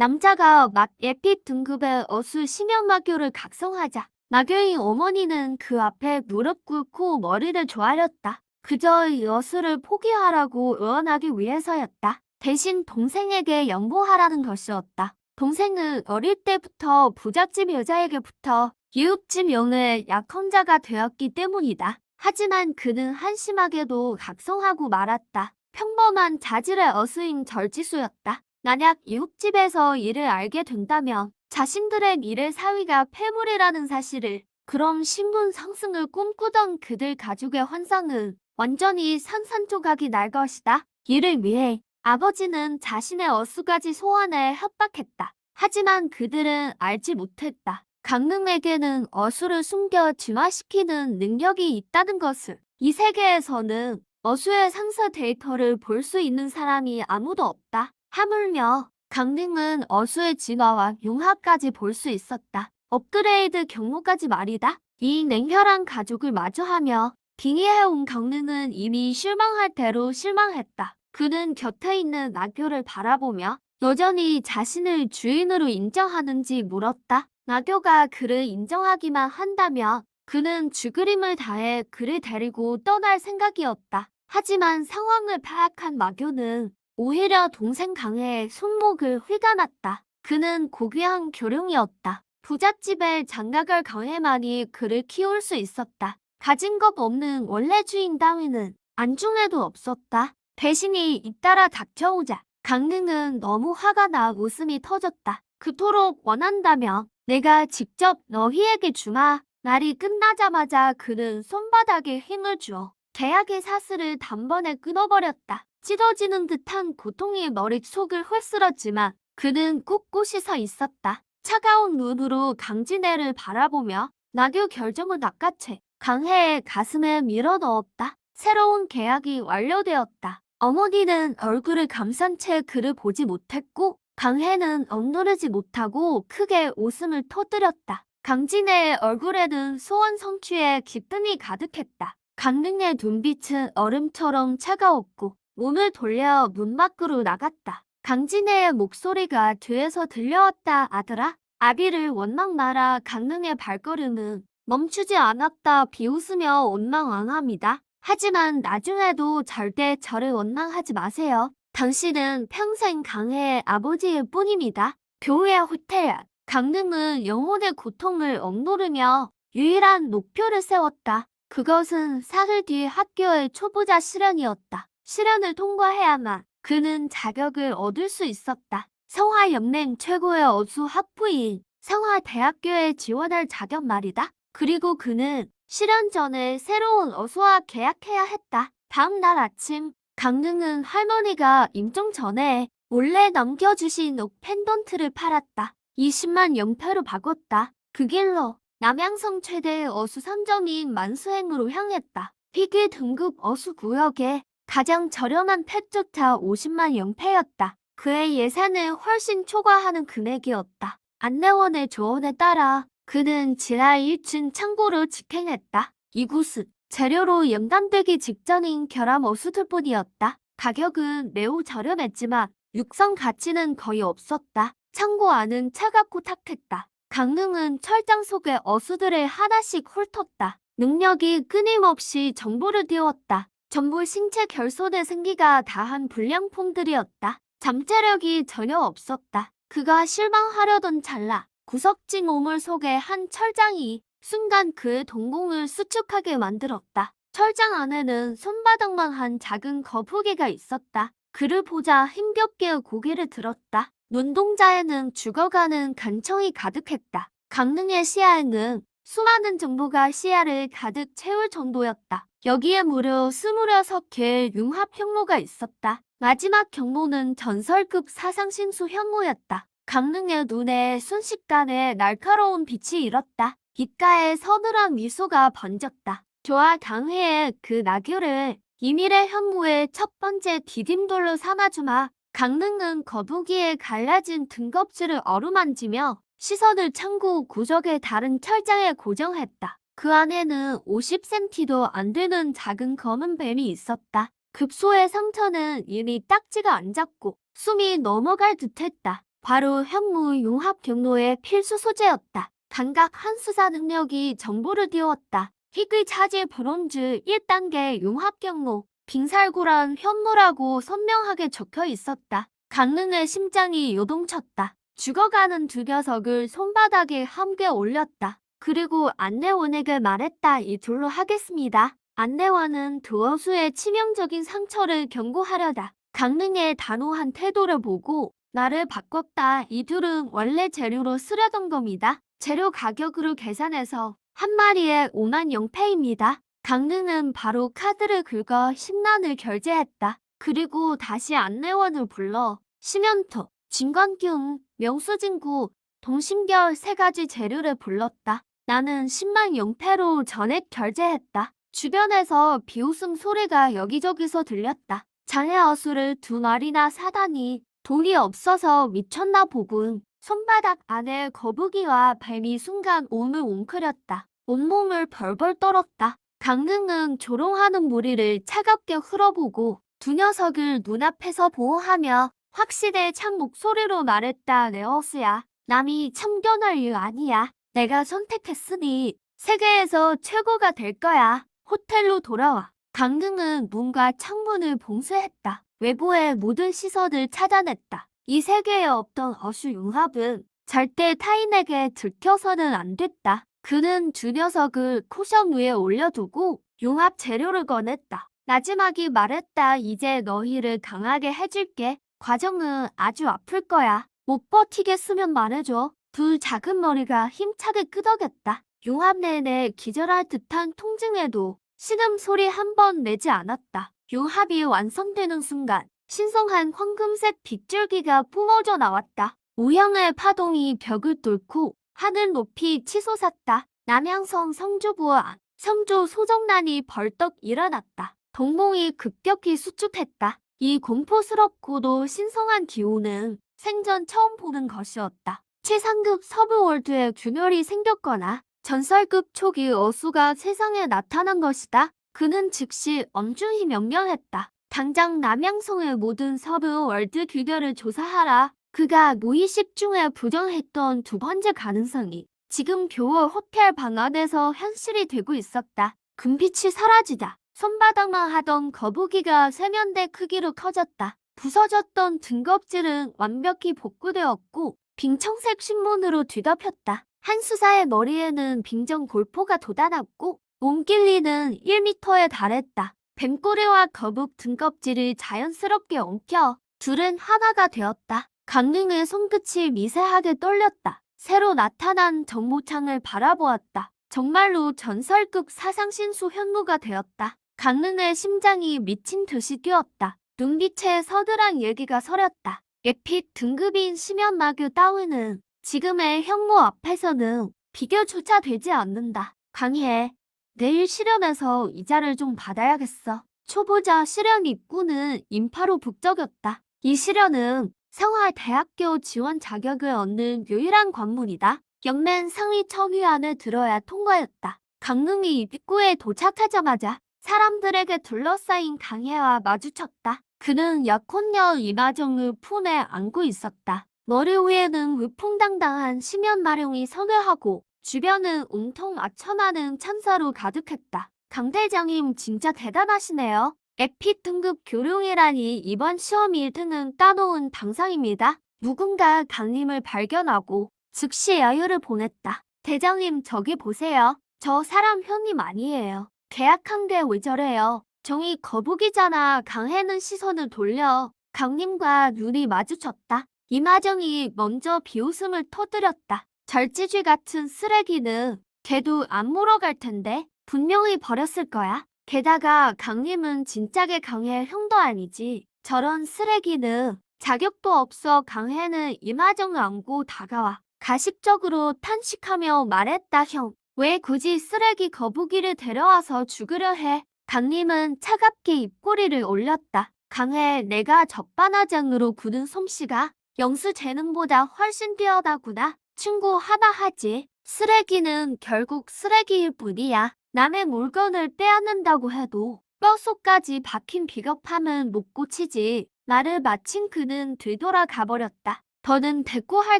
남자가 막 에픽 등급의 어수 심연마교를 각성하자 마교의 어머니는 그 앞에 무릎 꿇고 머리를 조아렸다. 그저 이 어수를 포기하라고 의원하기 위해서였다. 대신 동생에게 양보하라는 것이었다. 동생은 어릴 때부터 부잣집 여자에게부터 이웃집 영의 약혼자가 되었기 때문이다. 하지만 그는 한심하게도 각성하고 말았다. 평범한 자질의 어수인 절지수였다. 만약 이웃집에서 이를 알게 된다면 자신들의 미래 사위가 폐물이라는 사실을, 그럼 신분 상승을 꿈꾸던 그들 가족의 환상은 완전히 산산조각이 날 것이다. 이를 위해 아버지는 자신의 어수까지 소환해 협박했다. 하지만 그들은 알지 못했다. 강릉에게는 어수를 숨겨 진화시키는 능력이 있다는 것을. 이 세계에서는 어수의 상세 데이터를 볼 수 있는 사람이 아무도 없다. 하물며 강릉은 어수의 진화와 융합까지 볼 수 있었다. 업그레이드 경로까지 말이다. 이 냉혈한 가족을 마주하며 빙의해온 강릉은 이미 실망할 대로 실망했다. 그는 곁에 있는 나교를 바라보며 여전히 자신을 주인으로 인정하는지 물었다. 나교가 그를 인정하기만 한다면 그는 죽으림을 다해 그를 데리고 떠날 생각이었다. 하지만 상황을 파악한 마교는 오히려 동생 강해의 손목을 휘감았다. 그는 고귀한 교룡이었다. 부잣집의 장가갈 강해만이 그를 키울 수 있었다. 가진 것 없는 원래 주인 따위는 안중에도 없었다. 배신이 잇따라 닥쳐오자 강릉은 너무 화가 나 웃음이 터졌다. 그토록 원한다면 내가 직접 너희에게 주마. 날이 끝나자마자 그는 손바닥에 힘을 주어 계약의 사슬을 단번에 끊어버렸다. 찢어지는 듯한 고통이 머릿속을 휩쓸었지만 그는 꿋꿋이 서 있었다. 차가운 눈으로 강진애를 바라보며 나교 결정을 낚아채 강해의 가슴에 밀어넣었다. 새로운 계약이 완료되었다. 어머니는 얼굴을 감싼 채 그를 보지 못했고 강해는 억누르지 못하고 크게 웃음을 터뜨렸다. 강진애의 얼굴에는 소원 성취의 기쁨이 가득했다. 강릉의 눈빛은 얼음처럼 차가웠고 몸을 돌려 문 밖으로 나갔다. 강진애의 목소리가 뒤에서 들려왔다. 아들아, 아비를 원망 마라. 강릉의 발걸음은 멈추지 않았다. 비웃으며 원망 안 합니다. 하지만 나중에도 절대 저를 원망하지 마세요. 당신은 평생 강해의 아버지일 뿐입니다. 교회 호텔. 강릉은 영혼의 고통을 억누르며 유일한 목표를 세웠다. 그것은 사흘 뒤 학교의 초보자 실현이었다. 실현을 통과해야만 그는 자격을 얻을 수 있었다. 성화연맹 최고의 어수 학부인 성화대학교에 지원할 자격 말이다. 그리고 그는 실현 전에 새로운 어수와 계약해야 했다. 다음 날 아침 강릉은 할머니가 임종 전에 몰래 넘겨주신 옥 펜던트를 팔았다. 20만 영표로 바꿨다. 그 길로 남양성 최대의 어수 상점인 만수행으로 향했다. 희귀 등급 어수 구역에 가장 저렴한 펫조차 50만 영패였다. 그의 예산을 훨씬 초과하는 금액이었다. 안내원의 조언에 따라 그는 지하 1층 창고로 직행했다. 이곳은 재료로 연단되기 직전인 결함 어수들 뿐이었다. 가격은 매우 저렴했지만 육성 가치는 거의 없었다. 창고 안은 차갑고 탁했다. 강릉은 철장 속의 어수들을 하나씩 훑었다. 능력이 끊임없이 정보를 띄웠다. 전부 신체 결손의 생기가 다한 불량품들이었다. 잠재력이 전혀 없었다. 그가 실망하려던 찰나 구석진 오물 속의 한 철장이 순간 그의 동공을 수축하게 만들었다. 철장 안에는 손바닥만 한 작은 거북이가 있었다. 그를 보자 힘겹게 고개를 들었다. 눈동자에는 죽어가는 간청이 가득했다. 강릉의 시야에는 수많은 정보가 시야를 가득 채울 정도였다. 여기에 무려 26개의 융합 현무가 있었다. 마지막 경로는 전설급 사상신수 현무였다. 강릉의 눈에 순식간에 날카로운 빛이 일었다. 귓가에 서늘한 미소가 번졌다. 좋아, 강해의 그 나교를 이밀의 현무의 첫 번째 디딤돌로 삼아주마. 강릉은 거북이의 갈라진 등껍질을 어루만지며 시선을 창고 구석의 다른 철장에 고정했다. 그 안에는 50cm도 안 되는 작은 검은 뱀이 있었다. 급소의 상처는 이미 딱지가 안 잡고 숨이 넘어갈 듯했다. 바로 현무 융합 경로의 필수 소재였다. 감각 한 수사 능력이 정보를 띄웠다. 희귀 차질 브론즈 1단계 융합 경로. 빙살구란 현무라고 선명하게 적혀 있었다. 강릉의 심장이 요동쳤다. 죽어가는 두 녀석을 손바닥에 함께 올렸다. 그리고 안내원에게 말했다. 이 둘로 하겠습니다. 안내원은 도어수의 치명적인 상처를 경고하려다 강릉의 단호한 태도를 보고 나를 바꿨다. 이 둘은 원래 재료로 쓰려던 겁니다. 재료 가격으로 계산해서 한 마리에 5만 영패입니다. 강릉은 바로 카드를 긁어 10란을 결제했다. 그리고 다시 안내원을 불러 심연토, 진관균, 명수진구, 동심결 세 가지 재료를 불렀다. 나는 10만 영패로 전액 결제했다. 주변에서 비웃음 소리가 여기저기서 들렸다. 장애 어수를 2마리나 사다니 돈이 없어서 미쳤나 보군. 손바닥 안에 거북이와 뱀이 순간 온을 웅크렸다. 온몸을 벌벌 떨었다. 강릉은 조롱하는 무리를 차갑게 흘어보고 두 녀석을 눈앞에서 보호하며 확실해 찬 목소리로 말했다. 네어스야. 남이 참견할 일 아니야. 내가 선택했으니 세계에서 최고가 될 거야. 호텔로 돌아와. 강릉은 문과 창문을 봉쇄했다. 외부의 모든 시선을 차단했다. 이 세계에 없던 어수융합은 절대 타인에게 들켜서는 안 됐다. 그는 두 녀석을 쿠션 위에 올려두고 융합 재료를 꺼냈다. 마지막이 말했다. 이제 너희를 강하게 해줄게. 과정은 아주 아플 거야. 못 버티겠으면 말해줘. 둘 작은 머리가 힘차게 끄덕였다. 융합 내내 기절할 듯한 통증에도 신음소리 한 번 내지 않았다. 융합이 완성되는 순간 신성한 황금색 빗줄기가 뿜어져 나왔다. 우영의 파동이 벽을 뚫고 하늘 높이 치솟았다. 남양성 성주부와 성주 소정난이 벌떡 일어났다. 동공이 급격히 수축했다. 이 공포스럽고도 신성한 기호는 생전 처음 보는 것이었다. 최상급 서브월드의 균열이 생겼거나 전설급 초기 어수가 세상에 나타난 것이다. 그는 즉시 엄중히 명령했다. 당장 남양성의 모든 서브월드 균열을 조사하라. 그가 무의식 중에 부정했던 두 번째 가능성이 지금 교월 호텔 방 안에서 현실이 되고 있었다. 금빛이 사라지다. 손바닥만 하던 거북이가 세면대 크기로 커졌다. 부서졌던 등껍질은 완벽히 복구되었고 빙청색 신문으로 뒤덮였다. 한 수사의 머리에는 빙정 골포가 돋아났고 몸길이는 1m에 달했다. 뱀꼬리와 거북 등껍질이 자연스럽게 엉켜 둘은 하나가 되었다. 강릉의 손끝이 미세하게 떨렸다. 새로 나타난 정모창을 바라보았다. 정말로 전설급 사상신수 현무가 되었다. 강릉의 심장이 미친 듯이 뛰었다. 눈빛에 서늘한 얘기가 서렸다. 에픽 등급인 심연마교 따위는 지금의 현무 앞에서는 비교조차 되지 않는다. 강해. 내일 실현해서 이자를 좀 받아야겠어. 초보자 실현 입구는 인파로 북적였다. 이 실현은 생활대학교 지원 자격을 얻는 유일한 관문이다. 영맨 상위 청위 안에 들어야 통과였다. 강릉이 입구에 도착하자마자 사람들에게 둘러싸인 강혜와 마주쳤다. 그는 약혼녀 이마정을 품에 안고 있었다. 머리 위에는 위풍당당한 심연마룡이 선회하고 주변은 온통 아천하는 찬사로 가득했다. 강 대장님 진짜 대단하시네요. 에픽 등급 교룡이라니 이번 시험 1등은 따놓은 당상입니다. 누군가 강림을 발견하고 즉시 야유를 보냈다. 대장님 저기 보세요. 저 사람 현님 아니에요. 계약한 게 왜 저래요. 정이 거북이잖아. 강해는 시선을 돌려 강림과 눈이 마주쳤다. 이마정이 먼저 비웃음을 터뜨렸다. 절지쥐 같은 쓰레기는 걔도 안 물어갈 텐데 분명히 버렸을 거야. 게다가 강림은 진작에 강해 형도 아니지. 저런 쓰레기는 자격도 없어. 강해는 이마정을 안고 다가와 가식적으로 탄식하며 말했다. 형, 왜 굳이 쓰레기 거북이를 데려와서 죽으려 해? 강림은 차갑게 입꼬리를 올렸다. 강해, 내가 적반하장으로 굳은 솜씨가 영수 재능보다 훨씬 뛰어나구나. 충고 하나 하지. 쓰레기는 결국 쓰레기일 뿐이야. 남의 물건을 빼앗는다고 해도 뼛속까지 박힌 비겁함은 못 고치지. 말을 마친 그는 뒤돌아 가버렸다. 더는 대꾸할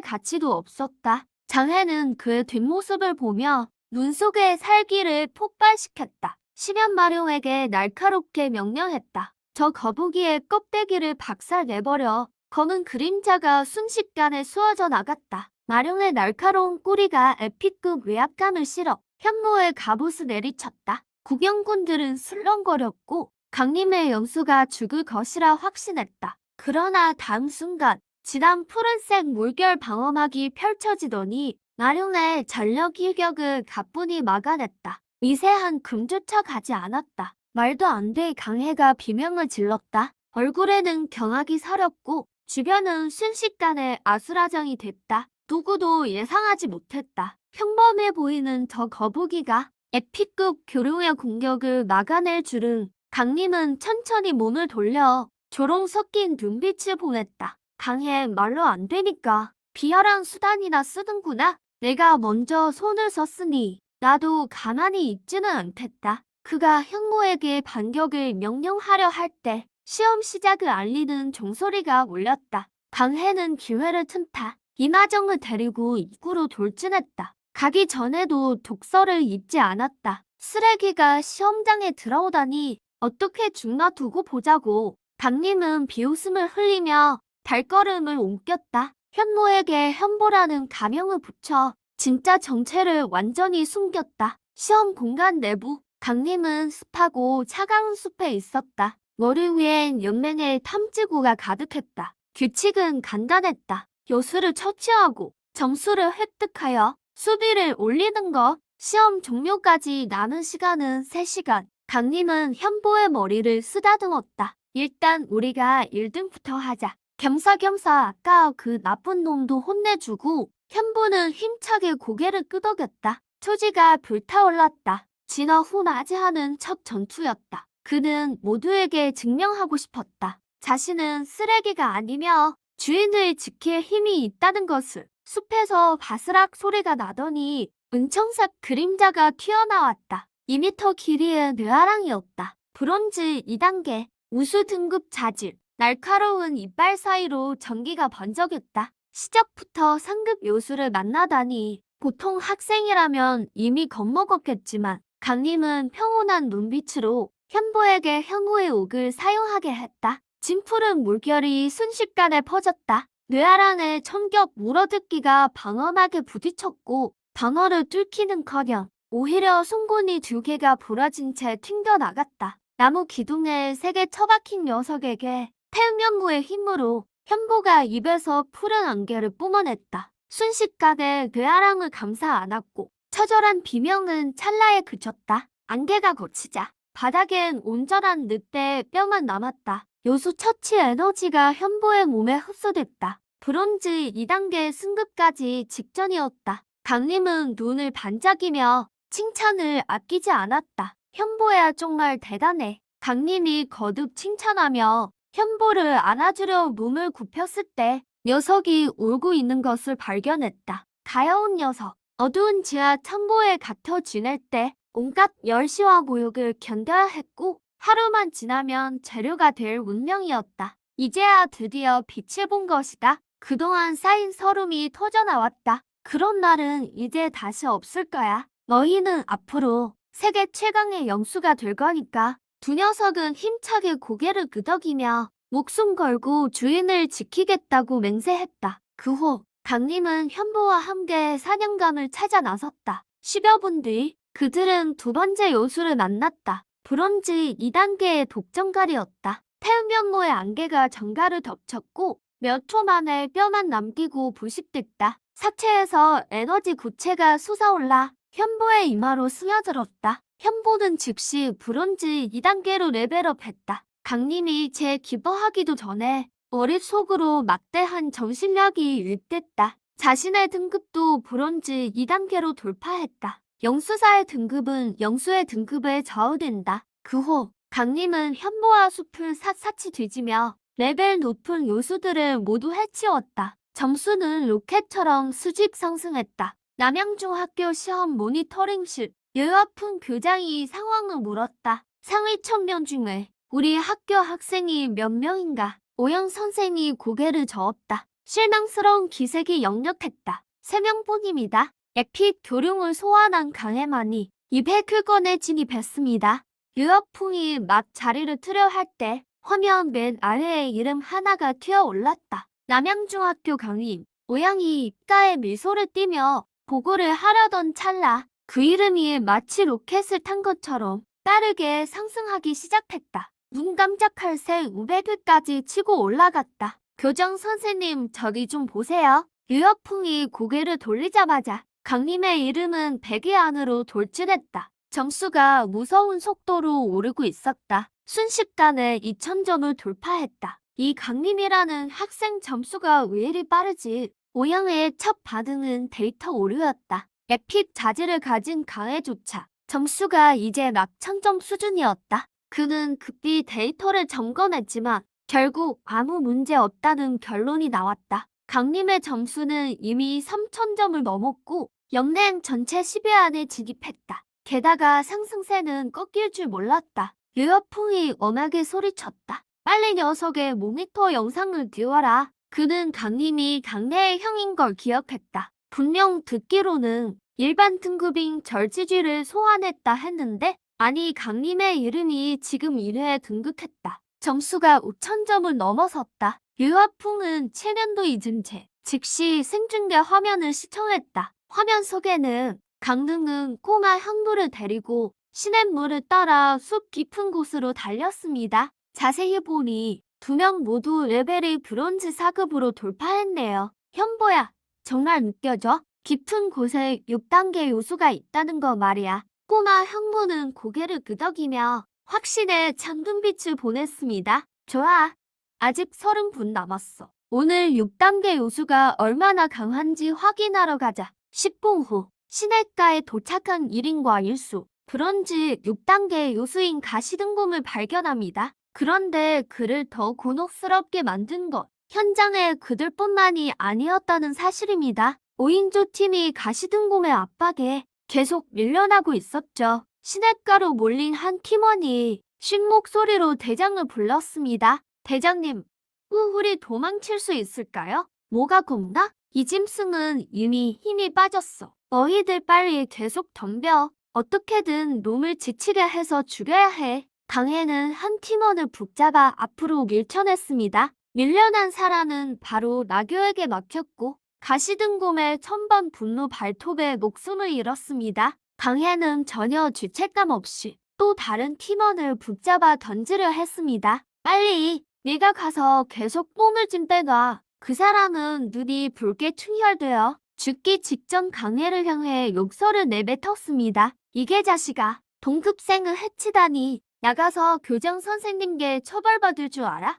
가치도 없었다. 장해는 그의 뒷모습을 보며 눈 속의 살기를 폭발시켰다. 심연마룡에게 날카롭게 명령했다. 저 거북이의 껍데기를 박살내버려. 검은 그림자가 순식간에 쏘아져 나갔다. 마룡의 날카로운 꼬리가 에픽급 외압감을 실어 현모의 갑옷을 내리쳤다. 구경꾼들은 술렁거렸고 강림의 영수가 죽을 것이라 확신했다. 그러나 다음 순간 진한 푸른색 물결 방어막이 펼쳐지더니 마룡의 전력 일격을 가뿐히 막아냈다. 미세한 금조차 가지 않았다. 말도 안 돼. 강해가 비명을 질렀다. 얼굴에는 경악이 서렸고 주변은 순식간에 아수라장이 됐다. 누구도 예상하지 못했다. 평범해 보이는 저 거북이가 에픽급 교룡의 공격을 막아낼 줄은. 강림은 천천히 몸을 돌려 조롱 섞인 눈빛을 보냈다. 강해 말로 안 되니까 비열한 수단이나 쓰는구나. 내가 먼저 손을 썼으니 나도 가만히 있지는 않겠다. 그가 현모에게 반격을 명령하려 할 때 시험 시작을 알리는 종소리가 울렸다. 강해는 기회를 틈타 이마정을 데리고 입구로 돌진했다. 가기 전에도 독서를 잊지 않았다. 쓰레기가 시험장에 들어오다니 어떻게 죽나 두고 보자고. 강림은 비웃음을 흘리며 발걸음을 옮겼다. 현모에게 현보라는 가명을 붙여 진짜 정체를 완전히 숨겼다. 시험 공간 내부, 강림은 습하고 차가운 숲에 있었다. 머리 위엔 연맹의 탐지구가 가득했다. 규칙은 간단했다. 요수를 처치하고 점수를 획득하여 수비를 올리는 것. 시험 종료까지 남은 시간은 3시간. 강림은 현보의 머리를 쓰다듬었다. 일단 우리가 1등부터 하자. 겸사겸사 아까 그 나쁜 놈도 혼내주고. 현보는 힘차게 고개를 끄덕였다. 초지가 불타올랐다. 진화 후 맞이하는 첫 전투였다. 그는 모두에게 증명하고 싶었다. 자신은 쓰레기가 아니며 주인을 지킬 힘이 있다는 것을. 숲에서 바스락 소리가 나더니 은청색 그림자가 튀어나왔다. 2m 길이의 뇌아랑이었다. 브론즈 2단계, 우수 등급 자질. 날카로운 이빨 사이로 전기가 번쩍였다. 시작부터 상급 요수를 만나다니 보통 학생이라면 이미 겁먹었겠지만 강림은 평온한 눈빛으로 현보에게 현우의 옥을 사용하게 했다. 진푸른 물결이 순식간에 퍼졌다. 뇌아랑의 천격 물어뜯기가 방어막에 부딪혔고 방어를 뚫기는커녕 오히려 송곳니 2개가 부러진 채 튕겨나갔다. 나무 기둥에 3개 처박힌 녀석에게 태음연무의 힘으로 현보가 입에서 푸른 안개를 뿜어냈다. 순식간에 뇌아랑을 감싸 안았고 처절한 비명은 찰나에 그쳤다. 안개가 걷히자 바닥엔 온전한 늑대의 뼈만 남았다. 요수 처치 에너지가 현보의 몸에 흡수됐다. 브론즈 2단계 승급까지 직전이었다. 강림은 눈을 반짝이며 칭찬을 아끼지 않았다. 현보야 정말 대단해. 강림이 거듭 칭찬하며 현보를 안아주려 몸을 굽혔을 때 녀석이 울고 있는 것을 발견했다. 가여운 녀석. 어두운 지하 창고에 갇혀 지낼 때 온갖 열시와 모욕을 견뎌야 했고 하루만 지나면 재료가 될 운명이었다. 이제야 드디어 빛을 본 것이다. 그동안 쌓인 서름이 터져나왔다. 그런 날은 이제 다시 없을 거야. 너희는 앞으로 세계 최강의 영수가 될 거니까. 두 녀석은 힘차게 고개를 끄덕이며 목숨 걸고 주인을 지키겠다고 맹세했다. 그 후 강림은 현보와 함께 사냥감을 찾아 나섰다. 10여 분 뒤 그들은 두 번째 요수를 만났다. 브론즈 2단계의 독정갈이었다. 태음연모의 안개가 정갈을 덮쳤고 몇 초 만에 뼈만 남기고 부식됐다. 사체에서 에너지 구체가 솟아올라 현보의 이마로 스며들었다. 현보는 즉시 브론즈 2단계로 레벨업했다. 강림이 제 기뻐하기도 전에 머릿속으로 막대한 정신력이 유입됐다. 자신의 등급도 브론즈 2단계로 돌파했다. 영수사의 등급은 영수의 등급에 좌우된다. 그 후 강림은 현보와 숲을 샅샅이 뒤지며 레벨 높은 요수들을 모두 해치웠다. 점수는 로켓처럼 수직 상승했다. 남양중학교 시험 모니터링실. 여아픈 교장이 상황을 물었다. 상위 1000명 중에 우리 학교 학생이 몇 명인가? 오영 선생이 고개를 저었다. 실망스러운 기색이 역력했다. 3명뿐입니다. 에픽 교룡을 소환한 강해만이 200회권에 진입했습니다. 유어풍이 막 자리를 트려 할 때 화면 맨 아래에 이름 하나가 튀어올랐다. 남양중학교 강림. 오양이 입가에 미소를 띠며 보고를 하려던 찰나 그 이름이 마치 로켓을 탄 것처럼 빠르게 상승하기 시작했다. 눈 깜짝할 새 500회까지 치고 올라갔다. 교장 선생님, 저기 좀 보세요. 유여풍이 고개를 돌리자마자 강림의 이름은 100위 안으로 돌진했다. 점수가 무서운 속도로 오르고 있었다. 순식간에 2000점을 돌파했다. 이 강림이라는 학생 점수가 왜 이리 빠르지? 오양의 첫 반응은 데이터 오류였다. 에픽 자질을 가진 강해조차 점수가 이제 막 1000점 수준이었다. 그는 급히 데이터를 점검했지만 결국 아무 문제 없다는 결론이 나왔다. 강림의 점수는 이미 3000점을 넘었고 영랭 전체 10위 안에 진입했다. 게다가 상승세는 꺾일 줄 몰랐다. 유여풍이 엄하게 소리쳤다. 빨리 녀석의 모니터 영상을 띄워라. 그는 강림이 강래의 형인 걸 기억했다. 분명 듣기로는 일반 등급인 절지쥐를 소환했다 했는데 아니 강림의 이름이 지금 1회에 등극했다. 점수가 5000점을 넘어섰다. 유아풍은 7년도 잊은 채 즉시 생중계 화면을 시청했다. 화면 속에는 강릉은 꼬마 형부를 데리고 시냇물을 따라 숲 깊은 곳으로 달렸습니다. 자세히 보니 2명 모두 레벨이 브론즈 4급으로 돌파했네요. 현보야, 정말 느껴져? 깊은 곳에 6단계 요수가 있다는 거 말이야. 꼬마 형부는 고개를 끄덕이며 확신의 장눈빛을 보냈습니다. 좋아. 아직 30분 남았어. 오늘 6단계 요수가 얼마나 강한지 확인하러 가자. 10분 후 시냇가에 도착한 1인과 1수. 브론즈 6단계 요수인 가시등곰을 발견합니다. 그런데 그를 더 곤혹스럽게 만든 것. 현장에 그들뿐만이 아니었다는 사실입니다. 5인조 팀이 가시등곰의 압박에 계속 밀려나고 있었죠. 시냇가로 몰린 한 팀원이 쉰 목소리로 대장을 불렀습니다. 대장님, 우리 도망칠 수 있을까요? 뭐가 겁나? 이짐승은 이미 힘이 빠졌어. 너희들 빨리 계속 덤벼. 어떻게든 놈을 지치게 해서 죽여야 해. 강해는 한 팀원을 붙잡아 앞으로 밀쳐냈습니다. 밀려난 사람은 바로 나교에게 막혔고 가시등곰의 천번 분노 발톱에 목숨을 잃었습니다. 강해는 전혀 죄책감 없이 또 다른 팀원을 붙잡아 던지려 했습니다. 빨리 네가 가서 계속 뽕을 좀 빼가. 그 사람은 눈이 붉게 충혈되어 죽기 직전 강해를 향해 욕설을 내뱉었습니다. 이게 자식아, 동급생을 해치다니. 나가서 교장 선생님께 처벌받을 줄 알아?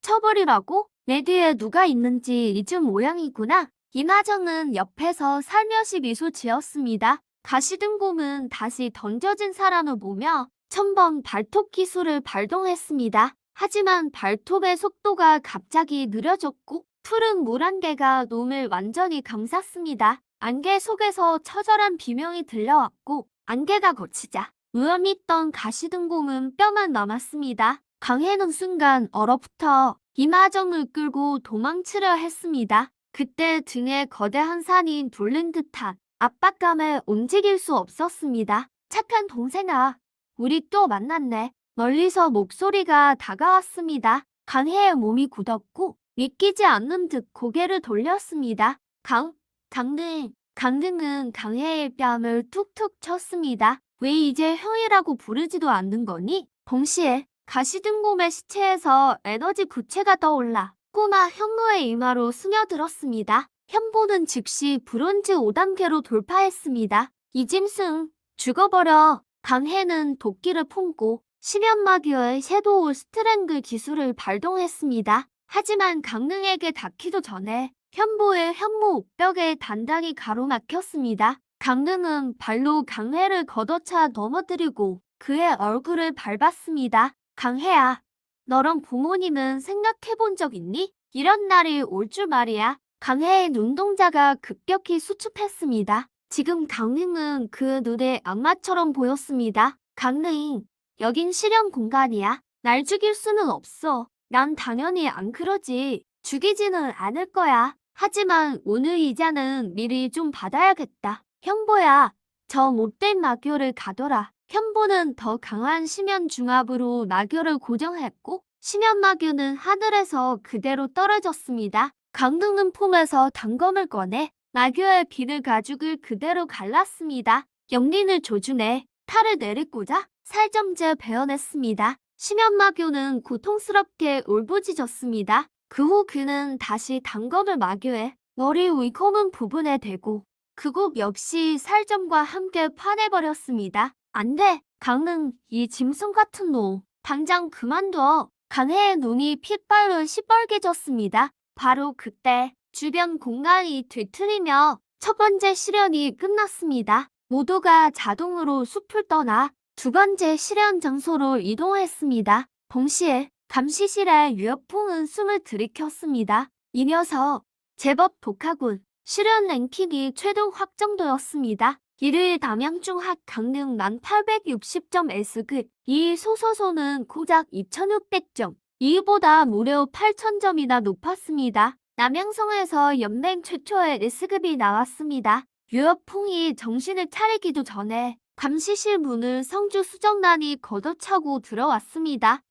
처벌이라고? 내 뒤에 누가 있는지 잊은 모양이구나. 이마정은 옆에서 살며시 미소 지었습니다. 가시등곰은 다시 던져진 사람을 보며 1000번 발톱 기술을 발동했습니다. 하지만 발톱의 속도가 갑자기 느려졌고 푸른 물 안개가 놈을 완전히 감쌌습니다. 안개 속에서 처절한 비명이 들려왔고 안개가 걷히자 으엄있던 가시등곰은 뼈만 남았습니다. 강해는 순간 얼어붙어 이마정을 끌고 도망치려 했습니다. 그때 등에 거대한 산이 돌린 듯한 압박감에 움직일 수 없었습니다. 착한 동생아, 우리 또 만났네. 멀리서 목소리가 다가왔습니다. 강해의 몸이 굳었고 믿기지 않는 듯 고개를 돌렸습니다. 강등은 강해의 뺨을 툭툭 쳤습니다. 왜 이제 형이라고 부르지도 않는 거니? 동시에 가시등곰의 시체에서 에너지 구체가 떠올라 꼬마 현무의 이마로 스며들었습니다. 현보는 즉시 브론즈 5단계로 돌파했습니다. 이짐승, 죽어버려. 강해는 도끼를 품고 심연마귀의 섀도우 스트랭글 기술을 발동했습니다. 하지만 강릉에게 닿기도 전에 현보의 현무 옥벽에 단단히 가로막혔습니다. 강릉은 발로 강해를 걷어차 넘어뜨리고 그의 얼굴을 밟았습니다. 강해야, 너랑 부모님은 생각해본 적 있니? 이런 날이 올 줄 말이야. 강해의 눈동자가 급격히 수축했습니다. 지금 강릉은 그 눈에 악마처럼 보였습니다. 강릉, 여긴 실현 공간이야. 날 죽일 수는 없어. 난 당연히 안 그러지. 죽이지는 않을 거야. 하지만 오늘 이자는 미리 좀 받아야겠다. 현보야, 저 못된 마교를 가둬라. 현보는 더 강한 심연 중압으로 마교를 고정했고 심연 마교는 하늘에서 그대로 떨어졌습니다. 강릉은 폼에서 단검을 꺼내 마교의 비늘 가죽을 그대로 갈랐습니다. 영린을 조준해 탈을 내리고자 살점제 베어냈습니다. 심연 마교는 고통스럽게 울부짖었습니다. 그 후 그는 다시 단검을 마교해 머리 위검은 부분에 대고 그곳 역시 살점과 함께 파내버렸습니다. 안 돼, 강릉, 이 짐승 같은 놈. 당장 그만둬. 강해의 눈이 핏발로 시뻘개졌습니다. 바로 그때 주변 공간이 뒤틀리며 첫 번째 실현이 끝났습니다. 모두가 자동으로 숲을 떠나 두 번째 실현 장소로 이동했습니다. 동시에 감시실의 유역풍은 숨을 들이켰습니다. 이 녀석, 제법 독하군. 실현 랭킹이 최종 확정되었습니다. 일요일 담양중학 강릉 1860점 S급, 이 소소소는 고작 2600점, 이보다 무려 8000점이나 높았습니다. 남양성에서 연맹 최초의 S급이 나왔습니다. 유역풍이 정신을 차리기도 전에 감시실 문을 성주 수정란이 걷어차고 들어왔습니다.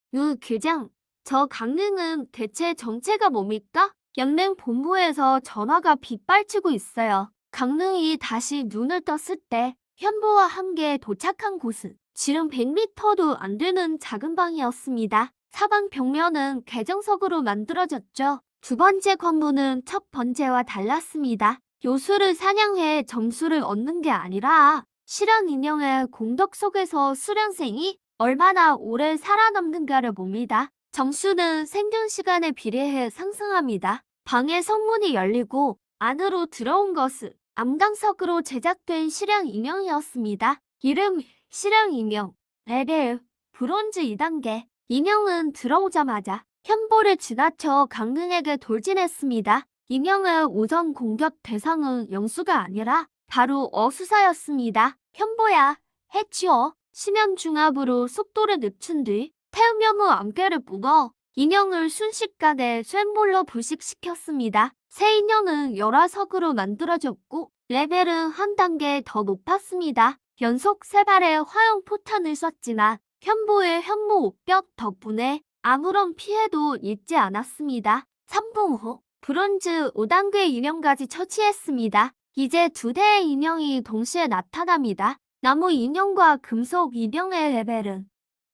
교장, 저 강릉은 대체 정체가 뭡니까? 연맹 본부에서 전화가 빗발치고 있어요. 강릉이 다시 눈을 떴을 때 현보와 함께 도착한 곳은 지름 100m도 안 되는 작은 방이었습니다. 사방 벽면은 개정석으로 만들어졌죠. 두 번째 관문은 첫 번째와 달랐습니다. 요술을 사냥해 점수를 얻는 게 아니라 실현 인형의 공덕 속에서 수련생이 얼마나 오래 살아남는가를 봅니다. 점수는 생존 시간에 비례해 상승합니다. 방의 성문이 열리고 안으로 들어온 것은 암강석으로 제작된 실현 인형이었습니다. 이름 실현 인형, 레벨 브론즈 2단계. 인형은 들어오자마자 현보를 지나쳐 강릉에게 돌진했습니다. 인형의 우선 공격 대상은 영수가 아니라 바로 어수사였습니다. 현보야, 해치워. 심연 중압으로 속도를 늦춘 뒤 태음염의 안개를 뿜어 인형을 순식간에 쇳물로 부식시켰습니다. 새 인형은 열화석으로 만들어졌고 레벨은 한 단계 더 높았습니다. 연속 3발의 화염 포탄을 쐈지만 현보의 현무 옥벽 덕분에 아무런 피해도 입지 않았습니다. 3분 후 브론즈 5단계 인형까지 처치했습니다. 이제 2대의 인형이 동시에 나타납니다. 나무 인형과 금속 인형의 레벨은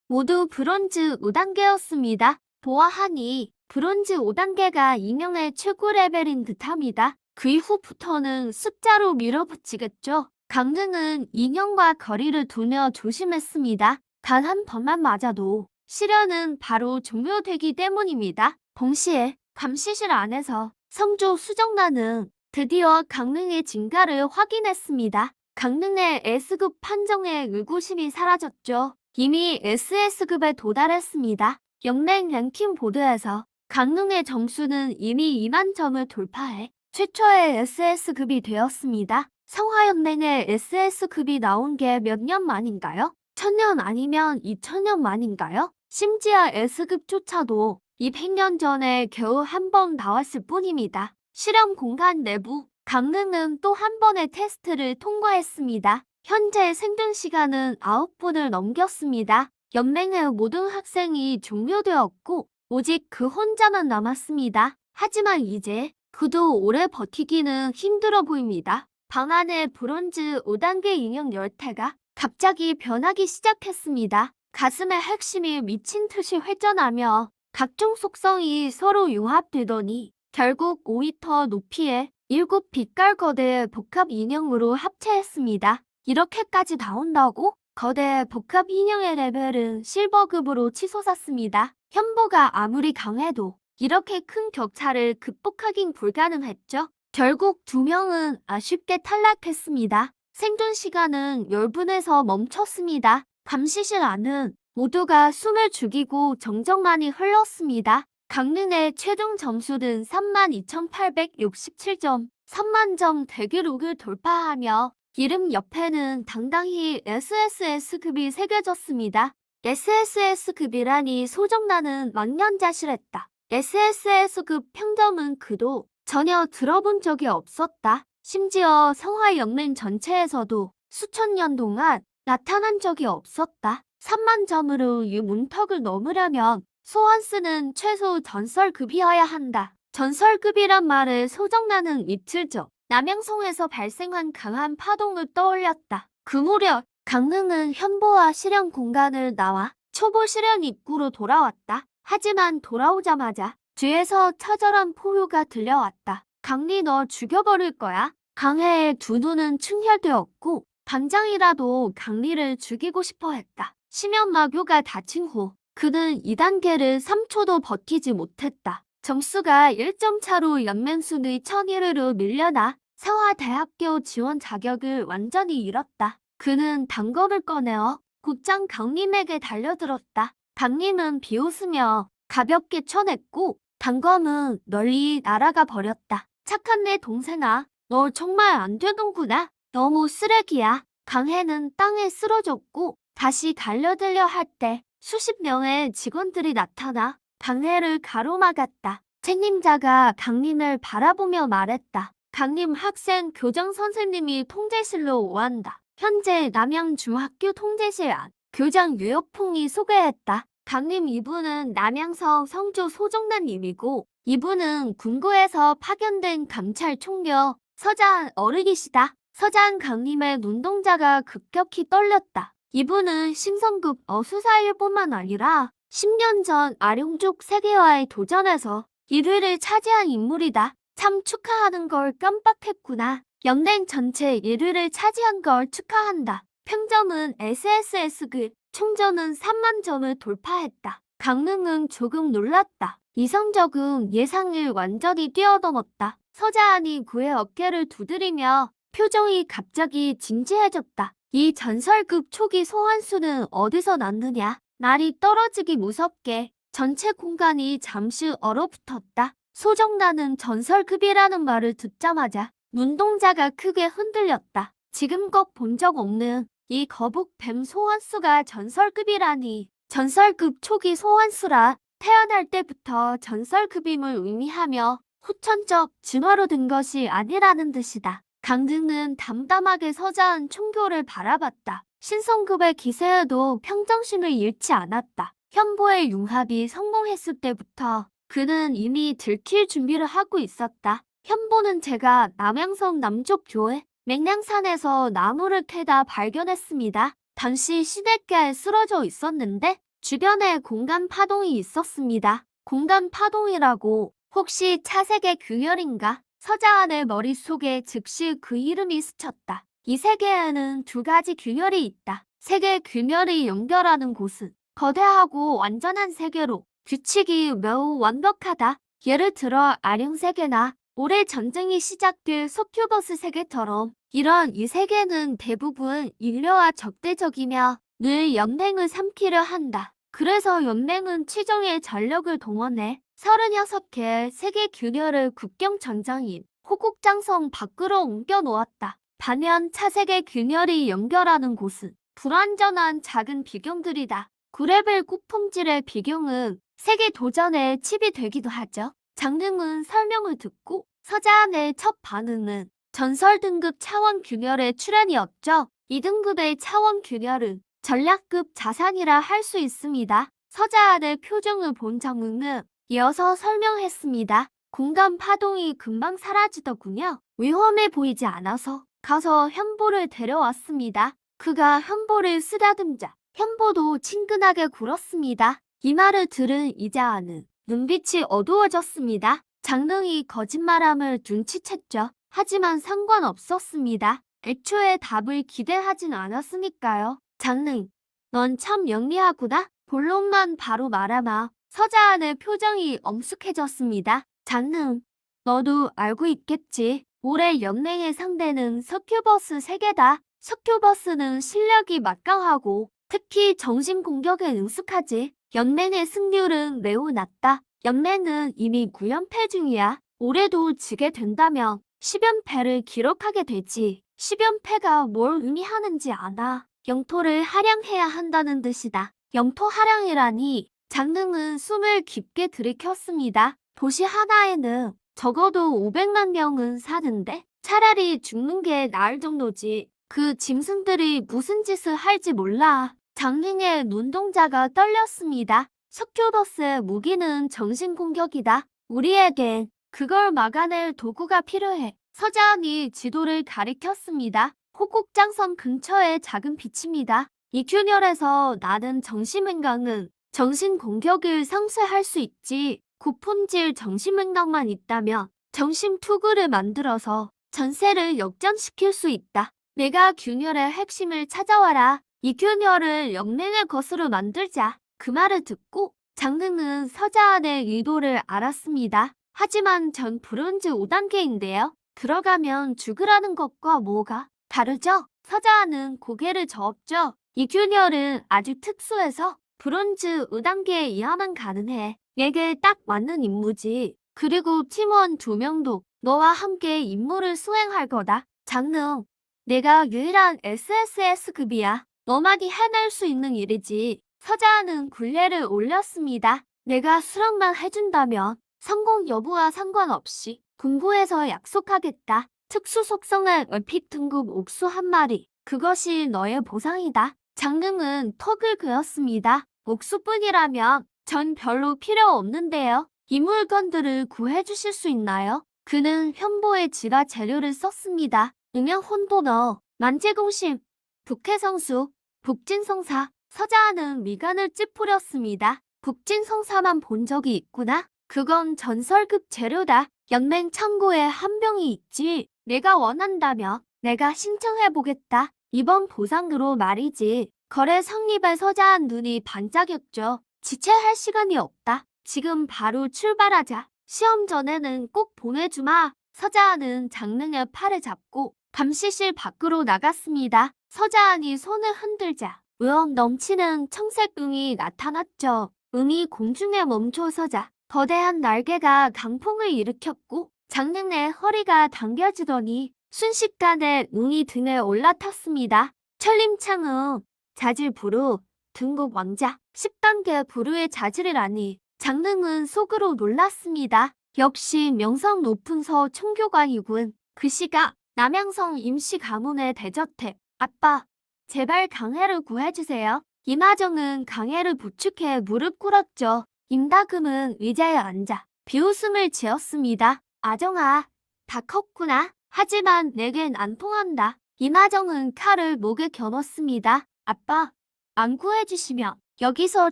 모두 브론즈 5단계였습니다. 보아하니 브론즈 5단계가 인형의 최고 레벨인 듯합니다. 그 이후부터는 숫자로 밀어붙이겠죠. 강릉은 인형과 거리를 두며 조심했습니다. 단 한 번만 맞아도 실현은 바로 종료되기 때문입니다. 동시에 감시실 안에서 성조 수정란은 드디어 강릉의 진가를 확인했습니다. 강릉의 S급 판정의 의구심이 사라졌죠. 이미 SS급에 도달했습니다. 연맹 랭킹 보드에서 강릉의 점수는 이미 2만 점을 돌파해 최초의 SS급이 되었습니다. 성화연맹의 SS급이 나온 게 몇 년 만인가요? 1000년 아니면 2000년 만인가요? 심지어 S급조차도 200년 전에 겨우 한 번 나왔을 뿐입니다. 실험 공간 내부 강릉은 또 한 번의 테스트를 통과했습니다. 현재 생존 시간은 9분을 넘겼습니다. 연맹의 모든 학생이 종료되었고 오직 그 혼자만 남았습니다. 하지만 이제 그도 오래 버티기는 힘들어 보입니다. 방 안의 브론즈 5단계 인형 열태가 갑자기 변하기 시작했습니다. 가슴의 핵심이 미친 듯이 회전하며 각종 속성이 서로 융합되더니 결국 5m 높이의 7 빛깔 거대의 복합 인형으로 합체했습니다. 이렇게까지 나온다고? 거대 복합 인형의 레벨은 실버급으로 치솟았습니다. 현보가 아무리 강해도 이렇게 큰 격차를 극복하긴 불가능했죠. 결국 2명은 아쉽게 탈락했습니다. 생존 시간은 10분에서 멈췄습니다. 감시실 안은 모두가 숨을 죽이고 정적만이 흘렀습니다. 강릉의 최종 점수는 32,867점, 3만점 대기록을 돌파하며 이름 옆에는 당당히 SSS급이 새겨졌습니다. SSS급이라니 소정나는 망연자실했다. SSS급 평점은 그도 전혀 들어본 적이 없었다. 심지어 성화 연맹 전체에서도 수천 년 동안 나타난 적이 없었다. 3만 점으로 이 문턱을 넘으려면 소환수는 최소 전설급이어야 한다. 전설급이란 말에 소정나는 이틀 전 남양성에서 발생한 강한 파동을 떠올렸다. 그 무렵 강릉은 현보와 실현 공간을 나와 초보 실현 입구로 돌아왔다. 하지만 돌아오자마자 뒤에서 처절한 포효가 들려왔다. 강리 너 죽여버릴 거야. 강해의 두 눈은 충혈되었고 당장이라도 강리를 죽이고 싶어 했다. 심연마교가 다친 후 그는 2단계를 3초도 버티지 못했다. 점수가 1점 차로 연맹순의 천일으로 밀려나 상화대학교 지원 자격을 완전히 잃었다. 그는 단검을 꺼내어 곧장 강림에게 달려들었다. 강림은 비웃으며 가볍게 쳐냈고 단검은 널리 날아가 버렸다. 착한 내 동생아, 너 정말 안 되는구나. 너무 쓰레기야. 강해는 땅에 쓰러졌고 다시 달려들려 할 때 수십 명의 직원들이 나타나 강해를 가로막았다. 책임자가 강림을 바라보며 말했다. 강림 학생 교장 선생님이 통제실로 오한다. 현재 남양중학교 통제실 안 교장 유혁풍이 소개했다. 강림 이분은 남양성 성주 소정란님이고 이분은 군구에서 파견된 감찰 총려 서장 어른이시다. 서장 강림의 눈동자가 급격히 떨렸다. 이분은 신성급 어수사일뿐만 아니라 10년 전 아룡족 세계와의 도전에서 1위를 차지한 인물이다. 참 축하하는 걸 깜빡했구나. 연맹 전체 1위를 차지한 걸 축하한다. 평점은 SSS급, 총점은 3만 점을 돌파했다. 강릉은 조금 놀랐다. 이 성적은 예상을 완전히 뛰어넘었다. 서자안이 그의 어깨를 두드리며 표정이 갑자기 진지해졌다. 이 전설급 초기 소환수는 어디서 났느냐? 날이 떨어지기 무섭게 전체 공간이 잠시 얼어붙었다. 소정나는 전설급이라는 말을 듣자마자 눈동자가 크게 흔들렸다. 지금껏 본 적 없는 이 거북뱀 소환수가 전설급이라니. 전설급 초기 소환수라 태어날 때부터 전설급임을 의미하며 후천적 진화로 된 것이 아니라는 뜻이다. 강등은 담담하게 서자한 총교를 바라봤다. 신성급의 기세에도 평정심을 잃지 않았다. 현보의 융합이 성공했을 때부터 그는 이미 들킬 준비를 하고 있었다. 현보는 제가 남양성 남쪽 교회 맹량산에서 나무를 캐다 발견했습니다. 당시 시냇가에 쓰러져 있었는데 주변에 공간 파동이 있었습니다. 공간 파동이라고 혹시 차세계 균열인가? 서자안의 머릿속에 즉시 그 이름이 스쳤다. 이 세계에는 두 가지 균열이 있다. 세계 균열이 연결하는 곳은 거대하고 완전한 세계로 규칙이 매우 완벽하다. 예를 들어 아룡세계나 올해 전쟁이 시작될 소큐버스 세계처럼 이런 이 세계는 대부분 인류와 적대적이며 늘 연맹을 삼키려 한다. 그래서 연맹은 치정의 전력을 동원해 36개의 세계 균열을 국경 전장인 호국장성 밖으로 옮겨 놓았다. 반면 차세계 균열이 연결하는 곳은 불완전한 작은 비경들이다. 9레벨 꽃품질의 비경은 세계 도전의 칩이 되기도 하죠. 장릉은 설명을 듣고 서자안의 첫 반응은 전설 등급 차원 균열의 출현이었죠. 2등급의 차원 균열은 전략급 자산이라 할 수 있습니다. 서자안의 표정을 본 장릉은 이어서 설명했습니다. 공간 파동이 금방 사라지더군요. 위험해 보이지 않아서 가서 현보를 데려왔습니다. 그가 현보를 쓰다듬자 현보도 친근하게 굴었습니다. 이 말을 들은 이자아는 눈빛이 어두워졌습니다. 장릉이 거짓말함을 눈치챘죠. 하지만 상관없었습니다. 애초에 답을 기대하진 않았으니까요. 장릉, 넌 참 영리하구나. 본론만 바로 말하마. 서자안의 표정이 엄숙해졌습니다. 장릉, 너도 알고 있겠지. 올해 연맹의 상대는 서큐버스 세계다. 서큐버스는 실력이 막강하고 특히 정신 공격에 능숙하지. 연맹의 승률은 매우 낮다. 연맹은 이미 9연패 중이야. 올해도 지게 된다면 10연패를 기록하게 되지. 10연패가 뭘 의미하는지 아나. 영토를 할양해야 한다는 뜻이다. 영토 할양이라니 장릉은 숨을 깊게 들이켰습니다. 도시 하나에는 적어도 500만 명은 사는데 차라리 죽는 게 나을 정도지. 그 짐승들이 무슨 짓을 할지 몰라. 장릉의 눈동자가 떨렸습니다. 석교버스의 무기는 정신공격이다. 우리에겐 그걸 막아낼 도구가 필요해. 서자은이 지도를 가리켰습니다. 호국장성 근처의 작은 빛입니다. 이 균열에서 나는 정신맹강은 정신공격을 상쇄할 수 있지. 고품질 정신맹강만 있다면 정신투구를 만들어서 전세를 역전시킬 수 있다. 내가 균열의 핵심을 찾아와라. 이 균열을 영맹의 것으로 만들자. 그 말을 듣고 장릉은 서자안의 의도를 알았습니다. 하지만 전 브론즈 5단계인데요. 들어가면 죽으라는 것과 뭐가 다르죠? 서자안은 고개를 저었죠. 이 균열은 아주 특수해서 브론즈 5단계에 이하만 가능해. 내게 딱 맞는 임무지. 그리고 팀원 2명도 너와 함께 임무를 수행할 거다. 장릉, 내가 유일한 SSS급이야. 너만이 해낼 수 있는 일이지. 서자는 굴레를 올렸습니다. 내가 수락만 해준다면 성공 여부와 상관없이 군부에서 약속하겠다. 특수 속성의 얼핏 등급 옥수 한 마리. 그것이 너의 보상이다. 장릉은 턱을 그었습니다. 옥수뿐이라면 전 별로 필요 없는데요. 이 물건들을 구해주실 수 있나요? 그는 현보의 지라 재료를 썼습니다. 음영 혼돈어, 만재공심, 북해성수, 북진성사. 서자는 미간을 찌푸렸습니다. 북진성사만 본 적이 있구나. 그건 전설급 재료다. 연맹 창고에 한 병이 있지. 내가 원한다면 내가 신청해보겠다. 이번 보상으로 말이지. 거래 성립에 서자한 눈이 반짝였죠. 지체할 시간이 없다. 지금 바로 출발하자. 시험 전에는 꼭 보내주마. 서자한은 장릉의 팔을 잡고 감시실 밖으로 나갔습니다. 서자한이 손을 흔들자 의욕 넘치는 청색 응이 나타났죠. 응이 공중에 멈춰서자 거대한 날개가 강풍을 일으켰고 장릉의 허리가 당겨지더니 순식간에 응이 등에 올라탔습니다. 천림창응, 자질부루, 등급 왕자, 10단계 부루의 자질이라니. 장릉은 속으로 놀랐습니다. 역시 명성 높은 서 총교관이군. 그 시각 남양성 임시 가문의 대저택. 아빠, 제발 강해를 구해주세요. 임하정은 강해를 부축해 무릎 꿇었죠. 임다금은 의자에 앉아 비웃음을 지었습니다. 아정아, 다 컸구나. 하지만 내겐 안 통한다. 임하정은 칼을 목에 겨눴습니다. 아빠, 안 구해주시면 여기서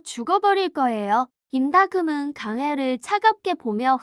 죽어버릴 거예요. 임다금은 강해를 차갑게 보며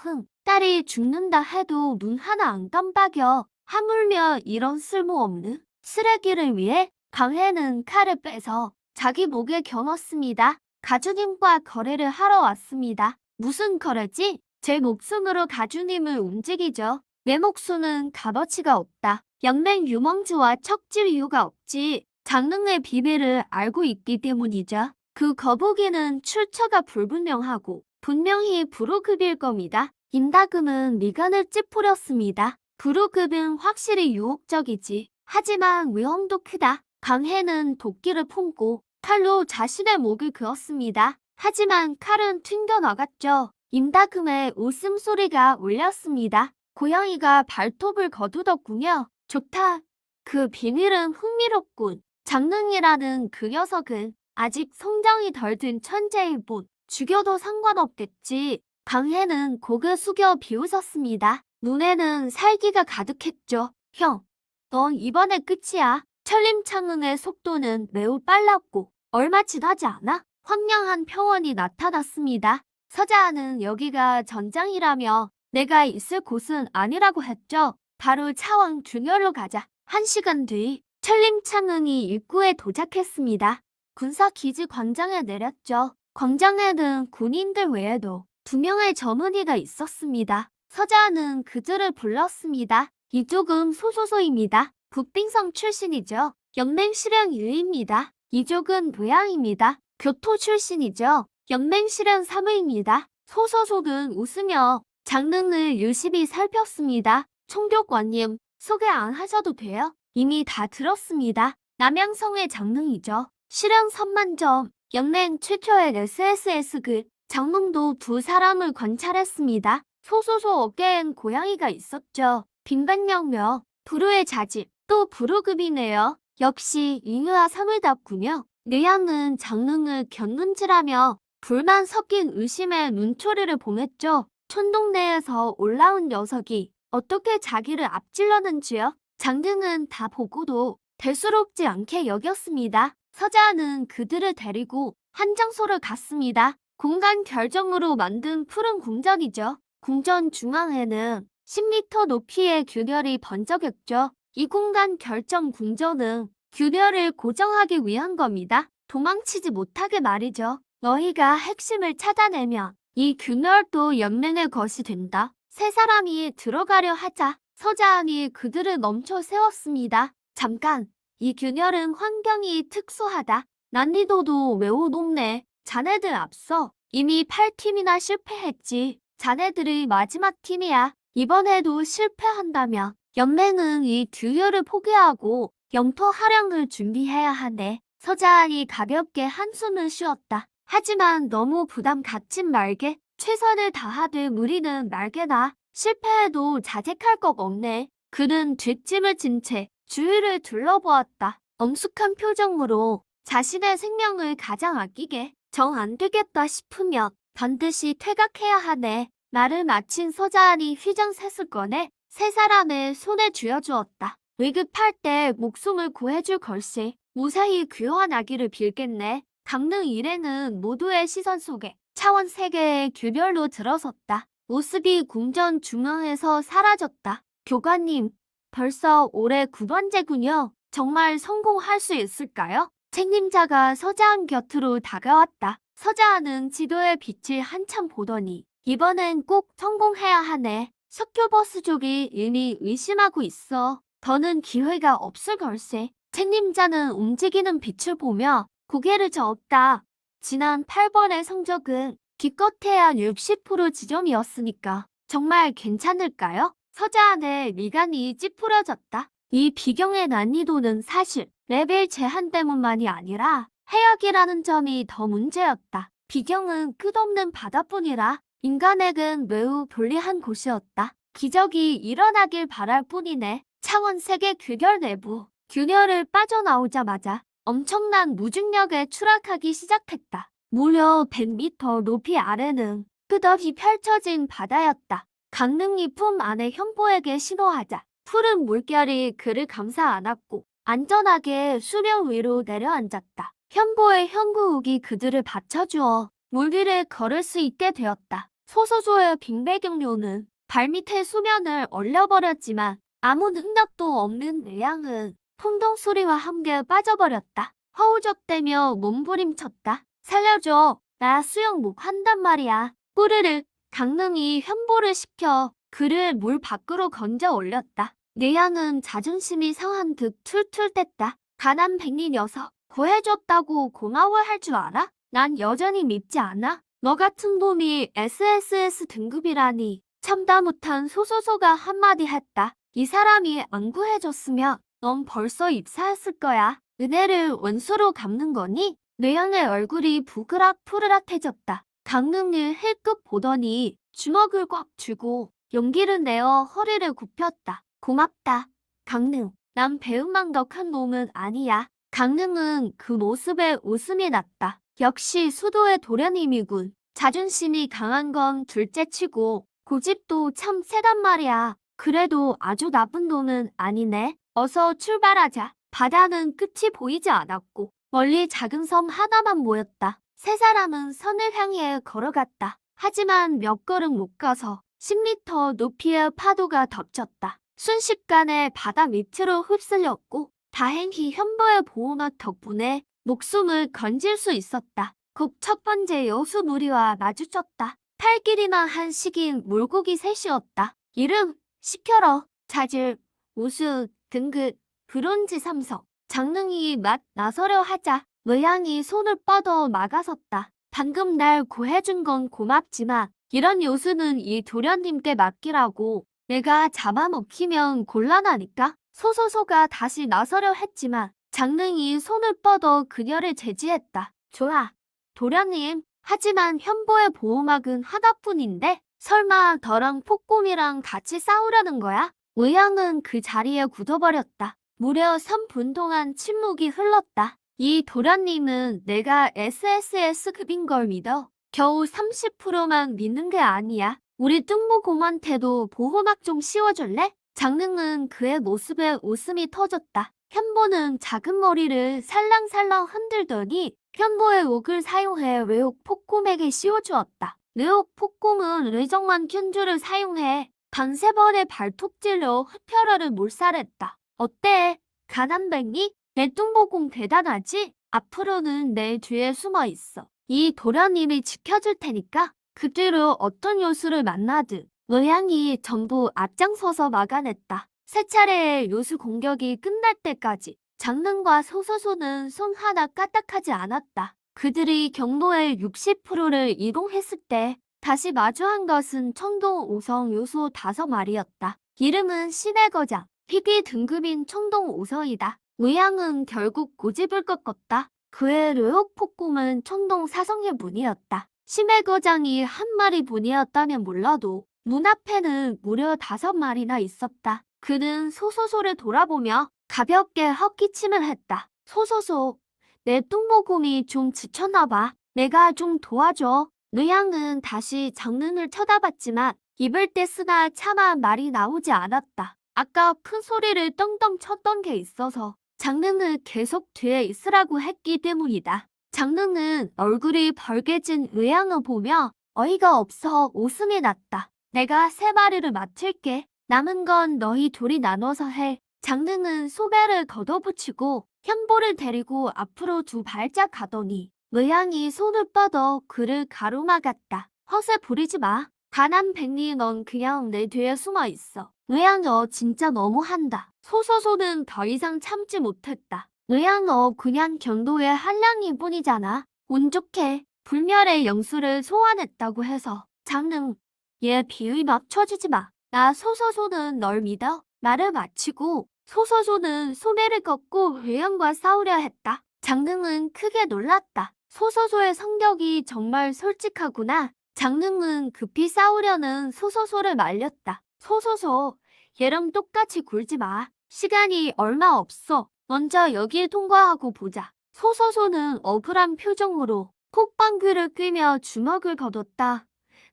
딸이 죽는다 해도 눈 하나 안 깜박여. 하물며 이런 쓸모없는 쓰레기를 위해 강해는 칼을 빼서 자기 목에 겨눴습니다. 가주님과 거래를 하러 왔습니다. 무슨 거래지? 제 목숨으로 가주님을 움직이죠. 내 목숨은 값어치가 없다. 연맹 유망주와 척질 이유가 없지. 장릉의 비밀을 알고 있기 때문이죠. 그 거북이는 출처가 불분명하고 분명히 부루급일 겁니다. 임다금은 미간을 찌푸렸습니다. 부루급은 확실히 유혹적이지. 하지만 위험도 크다. 강해는 도끼를 품고 칼로 자신의 목을 그었습니다. 하지만 칼은 튕겨나갔죠. 임다금의 웃음소리가 울렸습니다. 고양이가 발톱을 거두었군요. 좋다. 그 비밀은 흥미롭군. 장릉이라는 그 녀석은 아직 성장이 덜 든 천재일 뿐. 죽여도 상관없겠지. 강해는 고개 숙여 비웃었습니다. 눈에는 살기가 가득했죠. 형, 넌 이번에 끝이야. 천림창응의 속도는 매우 빨랐고 얼마 지나지 않아 황량한 평원이 나타났습니다. 서자는 여기가 전장이라며 내가 있을 곳은 아니라고 했죠. 바로 차왕 균열로 가자. 1시간 뒤 천림창응이 입구에 도착했습니다. 군사기지 광장에 내렸죠. 광장에는 군인들 외에도 2명의 젊은이가 있었습니다. 서자는 그들을 불렀습니다. 이쪽은 소소소입니다. 북빙성 출신이죠. 연맹 실행 유입니다. 이쪽은 부양입니다. 교토 출신이죠. 연맹 실행 사무입니다. 소소소는 웃으며 장릉을 유심히 살폈습니다. 총교관님, 소개 안 하셔도 돼요. 이미 다 들었습니다. 남양성의 장릉이죠. 실행 선만점. 연맹 최초의 SSS 장롱도 두 사람을 관찰했습니다. 소소소 어깨엔 고양이가 있었죠. 빈백명명, 불후의 자질, 또 불후급이네요. 역시 잉여와 사물답군요. 뇌양은 장릉을 곁눈질하며 불만 섞인 의심의 눈초리를 보냈죠. 촌동네에서 올라온 녀석이 어떻게 자기를 앞질렀는지요. 장등은 다 보고도 대수롭지 않게 여겼습니다. 서자는 그들을 데리고 한 장소를 갔습니다. 공간 결정으로 만든 푸른 궁전이죠. 궁전 중앙에는 10m 높이의 균열이 번쩍였죠. 이 공간 결정 궁전은 균열을 고정하기 위한 겁니다. 도망치지 못하게 말이죠. 너희가 핵심을 찾아내면 이 균열도 연맹의 것이 된다. 세 사람이 들어가려 하자 서자안이 그들을 멈춰 세웠습니다. 잠깐, 이 균열은 환경이 특수하다. 난이도도 매우 높네. 자네들 앞서 이미 8팀이나 실패했지. 자네들의 마지막 팀이야. 이번에도 실패한다면 연맹은 이 듀얼을 포기하고 영토 할양을 준비해야 하네. 서자안이 가볍게 한숨을 쉬었다. 하지만 너무 부담 갖진 말게. 최선을 다하되 무리는 말게나. 실패해도 자책할 것 없네. 그는 뒷짐을 진 채 주위를 둘러보았다. 엄숙한 표정으로 자신의 생명을 가장 아끼게 정 안 되겠다 싶으면 반드시 퇴각해야 하네. 말을 마친 서자안이 휘장셋을 꺼내 세 사람의 손에 쥐어주었다. 위급할 때 목숨을 구해줄 걸세. 무사히 귀환하기를 빌겠네. 강릉 일행은 모두의 시선 속에 차원 세계의 규별로 들어섰다. 모습이 궁전 중앙에서 사라졌다. 교관님, 벌써 올해 9번째군요. 정말 성공할 수 있을까요? 책임자가 서자한 곁으로 다가왔다. 서자한은 지도의 빛을 한참 보더니 이번엔 꼭 성공해야 하네. 석교버스족이 이미 의심하고 있어. 더는 기회가 없을 걸세. 책임자는 움직이는 빛을 보며 고개를 저었다. 지난 8번의 성적은 기껏해야 60% 지점이었으니까 정말 괜찮을까요? 서자한의 미간이 찌푸려졌다. 이 비경의 난이도는 사실 레벨 제한 때문만이 아니라 해악이라는 점이 더 문제였다. 비경은 끝없는 바다뿐이라 인간에겐 매우 불리한 곳이었다. 기적이 일어나길 바랄 뿐이네. 차원 세계 규결 내부. 균열을 빠져나오자마자 엄청난 무중력에 추락하기 시작했다. 무려 100m 높이 아래는 끝없이 펼쳐진 바다였다. 강릉이 품 안에 현보에게 신호하자 푸른 물결이 그를 감싸 안았고 안전하게 수면 위로 내려앉았다. 현보의 현구욱이 그들을 받쳐주어 물 위를 걸을 수 있게 되었다. 소소조의 빙배경료는 발밑의 수면을 얼려버렸지만 아무 능력도 없는 내양은 풍덩 소리와 함께 빠져버렸다. 허우적대며 몸부림쳤다. 살려줘. 나 수영 못한단 말이야. 꾸르르. 강릉이 현보를 시켜 그를 물 밖으로 건져 올렸다. 내양은 자존심이 상한 듯 툴툴 댔다. 가난 백리 녀석. 구해줬다고 고마워할 줄 알아? 난 여전히 믿지 않아. 너 같은 놈이 SSS 등급이라니. 참다 못한 소소소가 한마디 했다. 이 사람이 안 구해줬으면 넌 벌써 입사했을 거야. 은혜를 원수로 갚는 거니? 뇌양의 얼굴이 부그락푸르락해졌다. 강릉을 힐끗 보더니 주먹을 꽉 쥐고 용기를 내어 허리를 굽혔다. 고맙다. 강릉. 난 배은망덕한 놈은 아니야. 강릉은 그 모습에 웃음이 났다. 역시 수도의 도련님이군. 자존심이 강한 건 둘째치고 고집도 참 세단 말이야. 그래도 아주 나쁜 놈은 아니네. 어서 출발하자. 바다는 끝이 보이지 않았고 멀리 작은 섬 하나만 보였다. 세 사람은 선을 향해 걸어갔다. 하지만 몇 걸음 못 가서 10m 높이의 파도가 덮쳤다. 순식간에 바다 밑으로 휩쓸렸고 다행히 현보의 보호막 덕분에 목숨을 건질 수 있었다. 곧 첫 번째 여수 무리와 마주쳤다. 팔 길이만 한 식인 물고기 셋이었다. 이름, 시켜러, 자질, 우수, 등급, 브론즈 3석. 장릉이 막 나서려 하자 의양이 손을 뻗어 막아섰다. 방금 날 구해준 건 고맙지만 이런 요수는 이 도련님께 맡기라고. 내가 잡아먹히면 곤란하니까. 소소소가 다시 나서려 했지만 장릉이 손을 뻗어 그녀를 제지했다. 좋아. 도련님, 하지만 현보의 보호막은 하나뿐인데 설마 너랑 폭곰이랑 같이 싸우려는 거야? 의향은 그 자리에 굳어버렸다. 무려 3분 동안 침묵이 흘렀다. 이 도련님은 내가 SSS급인 걸 믿어. 겨우 30%만 믿는 게 아니야. 우리 뚱보곰한테도 보호막 좀 씌워줄래? 장릉은 그의 모습에 웃음이 터졌다. 현보는 작은 머리를 살랑살랑 흔들더니 현보의 옥을 사용해 외옥 폭곰에게 씌워주었다. 외옥 폭곰은 의정만 균주를 사용해 단 3번의 발톱질로 흡혈어를 몰살했다. 어때? 가난뱅이? 내 뚱보공 대단하지? 앞으로는 내 뒤에 숨어 있어. 이 도련님이 지켜줄 테니까 그 뒤로 어떤 요수를 만나든 의향이 전부 앞장서서 막아냈다. 세 차례의 요수 공격이 끝날 때까지 장릉과 소소소는 손 하나 까딱하지 않았다. 그들이 경로의 60%를 이동했을 때 다시 마주한 것은 청동 5성 요소 5마리였다. 이름은 신의 거장, 희귀 등급인 청동 5성이다. 의향은 결국 고집을 꺾었다. 그의 르옥 폭곰은 청동 4성의 문이었다. 신의 거장이 한 마리 문이었다면 몰라도 문 앞에는 무려 5마리나 있었다. 그는 소소소를 돌아보며 가볍게 헛기침을 했다. 소소소, 내 뚱보곰이 좀 지쳤나 봐. 내가 좀 도와줘. 의향은 다시 장릉을 쳐다봤지만 입을 때 쓰나 차마 말이 나오지 않았다. 아까 큰 소리를 떵떵 쳤던 게 있어서 장릉을 계속 뒤에 있으라고 했기 때문이다. 장릉은 얼굴이 벌개진 의향을 보며 어이가 없어 웃음이 났다. 내가 3마리를 맡을게. 남은 건 너희 둘이 나눠서 해. 장릉은 소배를 걷어붙이고 현보를 데리고 앞으로 2발짝 가더니 의향이 손을 뻗어 그를 가로막았다. 허세 부리지 마. 가난뱅이 넌 그냥 내 뒤에 숨어 있어. 의향 너 진짜 너무한다. 소소소는 더 이상 참지 못했다. 의향 너 그냥 경도의 한량일 뿐이잖아. 운 좋게 불멸의 영수를 소환했다고 해서 장릉 얘 비위 막 쳐주지 마. 나 소소소는 널 믿어. 말을 마치고 소소소는 소매를 꺾고 의향과 싸우려 했다. 장릉은 크게 놀랐다. 소소소의 성격이 정말 솔직하구나. 장릉은 급히 싸우려는 소소소를 말렸다. 소소소, 얘랑 똑같이 굴지 마. 시간이 얼마 없어. 먼저 여길 통과하고 보자. 소소소는 억울한 표정으로 콧방귀를 뀌며 주먹을 거뒀다.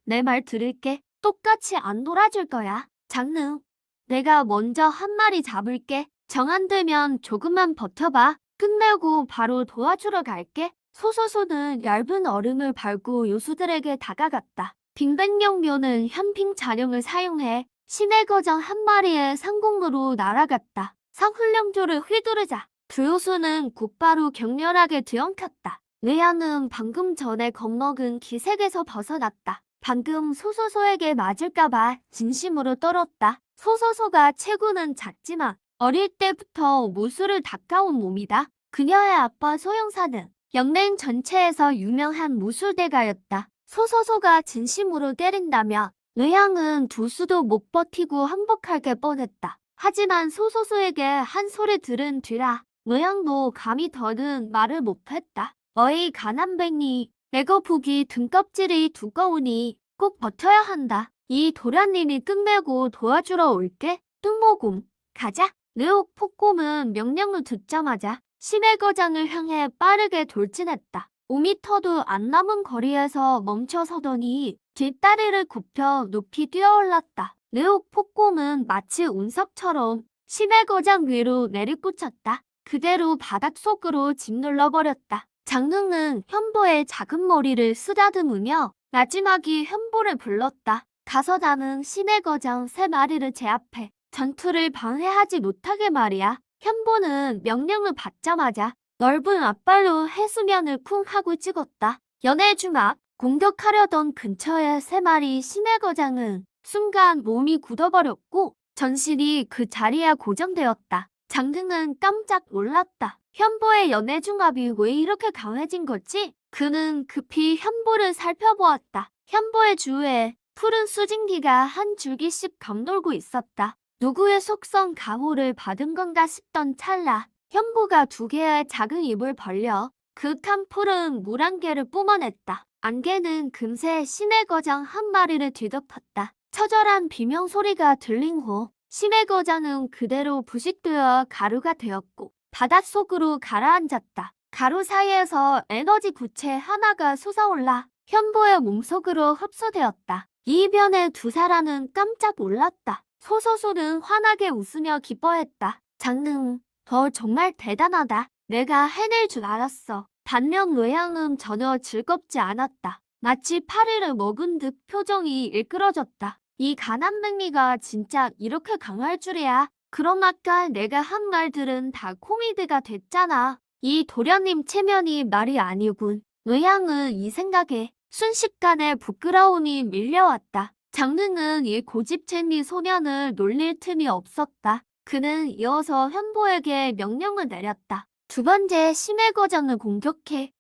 내 말 들을게. 똑같이 안 놀아줄 거야. 장릉, 내가 먼저 한 마리 잡을게. 정 안 되면 조금만 버텨봐. 끝내고 바로 도와주러 갈게. 소소소는 얇은 얼음을 밟고 요수들에게 다가갔다. 빙백령묘는 현핑 잔영을 사용해 신의 거장 한 마리의 상공으로 날아갔다. 상훈령조를 휘두르자 두 요수는 곧바로 격렬하게 뒤엉켰다. 의향은 방금 전에 겁먹은 기색에서 벗어났다. 방금 소소소에게 맞을까봐 진심으로 떨었다. 소소소가 체구는 작지만 어릴 때부터 무술을 닦아온 몸이다. 그녀의 아빠 소영사는 영랭 전체에서 유명한 무술대가였다. 소소소가 진심으로 때린다면 의향은 두 수도 못 버티고 항복할 뻔했다. 하지만 소소소에게 한 소리 들은 뒤라 의향도 감히 더는 말을 못했다. 어이 가난뱅이, 내거 보기 등껍질이 두꺼우니 꼭 버텨야 한다. 이 도련님이 끝내고 도와주러 올게. 뚱보곰, 가자. 르옥 폭곰은 명령을 듣자마자 심해 거장을 향해 빠르게 돌진했다. 5미터도 안 남은 거리에서 멈춰서더니 뒷다리를 굽혀 높이 뛰어올랐다. 르옥 폭곰은 마치 운석처럼 심해 거장 위로 내리꽂혔다. 그대로 바닷속으로 짓눌러버렸다. 장릉은 현보의 작은 머리를 쓰다듬으며 마지막이 현보를 불렀다. 가서 남은 심해 거장 3마리를 제압해 전투를 방해하지 못하게 말이야. 현보는 명령을 받자마자 넓은 앞발로 해수면을 쿵 하고 찍었다. 연해 중앞 공격하려던 근처의 3마리 심해 거장은 순간 몸이 굳어버렸고 전신이 그 자리에 고정되었다. 장릉은 깜짝 놀랐다. 현보의 연해 중압이 왜 이렇게 강해진 거지? 그는 급히 현보를 살펴보았다. 현보의 주위에 푸른 수증기가 한 줄기씩 감돌고 있었다. 누구의 속성 가호를 받은 건가 싶던 찰나 현보가 2개의 작은 입을 벌려 그윽한 푸른 물안개를 뿜어냈다. 안개는 금세 심해거장 한 마리를 뒤덮었다. 처절한 비명 소리가 들린 후 심해거장은 그대로 부식되어 가루가 되었고 바닷속으로 가라앉았다. 가루 사이에서 에너지 구체 하나가 솟아올라 현보의 몸속으로 흡수되었다. 이 이변에 두 사람은 깜짝 놀랐다. 소소소는 환하게 웃으며 기뻐했다. 장릉, 너 정말 대단하다. 내가 해낼 줄 알았어. 반면 외양은 전혀 즐겁지 않았다. 마치 파리를 먹은 듯 표정이 일그러졌다. 이 가난맹미가 진짜 이렇게 강할 줄이야. 그럼 아까 내가 한 말들은 다 코미디가 됐잖아. 이 도련님 체면이 말이 아니군. 외양은 이 생각에 순식간에 부끄러움이 밀려왔다. 장릉은 이 고집쟁이 소년을 놀릴 틈이 없었다. 그는 이어서 현보에게 명령을 내렸다. 두 번째 심해거장을 공격해.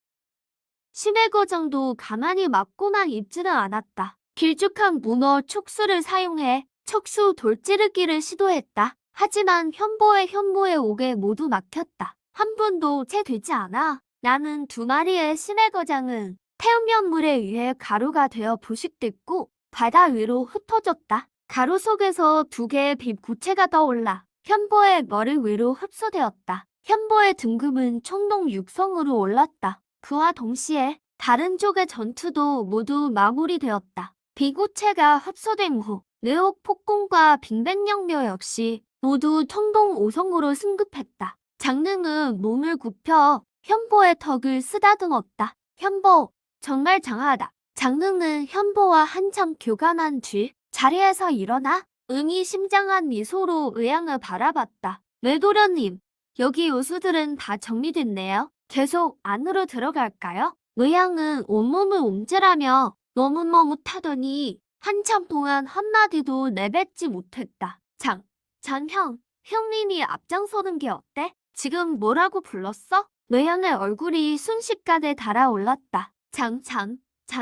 심해거장도 가만히 맞고만 있지는 않았다. 길쭉한 문어 촉수를 사용해 척수 돌찌르기를 시도했다. 하지만 현보의 현모의 옥에 모두 막혔다. 한 분도 채 되지 않아. 나는 두 마리의 심해거장은 태음연물에 의해 가루가 되어 부식됐고 바다 위로 흩어졌다. 가루 속에서 두 개의 빛 구체가 떠올라 현보의 머리 위로 흡수되었다. 현보의 등급은 총동 6성으로 올랐다. 그와 동시에 다른 쪽의 전투도 모두 마무리되었다. 비구체가 흡수된 후 뇌옥 폭공과 빙백영묘 역시 모두 총동 5성으로 승급했다. 장릉은 몸을 굽혀 현보의 턱을 쓰다듬었다. 현보, 정말 장하다. 장릉은 현보와 한참 교감한 뒤 자리에서 일어나 의미심장한 미소로 의양을 바라봤다. 뇌도련님, 여기 요수들은 다 정리됐네요. 계속 안으로 들어갈까요? 의양은 온몸을 움찔하며 너무너무타더니 한참 동안 한마디도 내뱉지 못했다. 장형, 형님이 앞장서는 게 어때? 지금 뭐라고 불렀어? 의양의 얼굴이 순식간에 달아올랐다. 장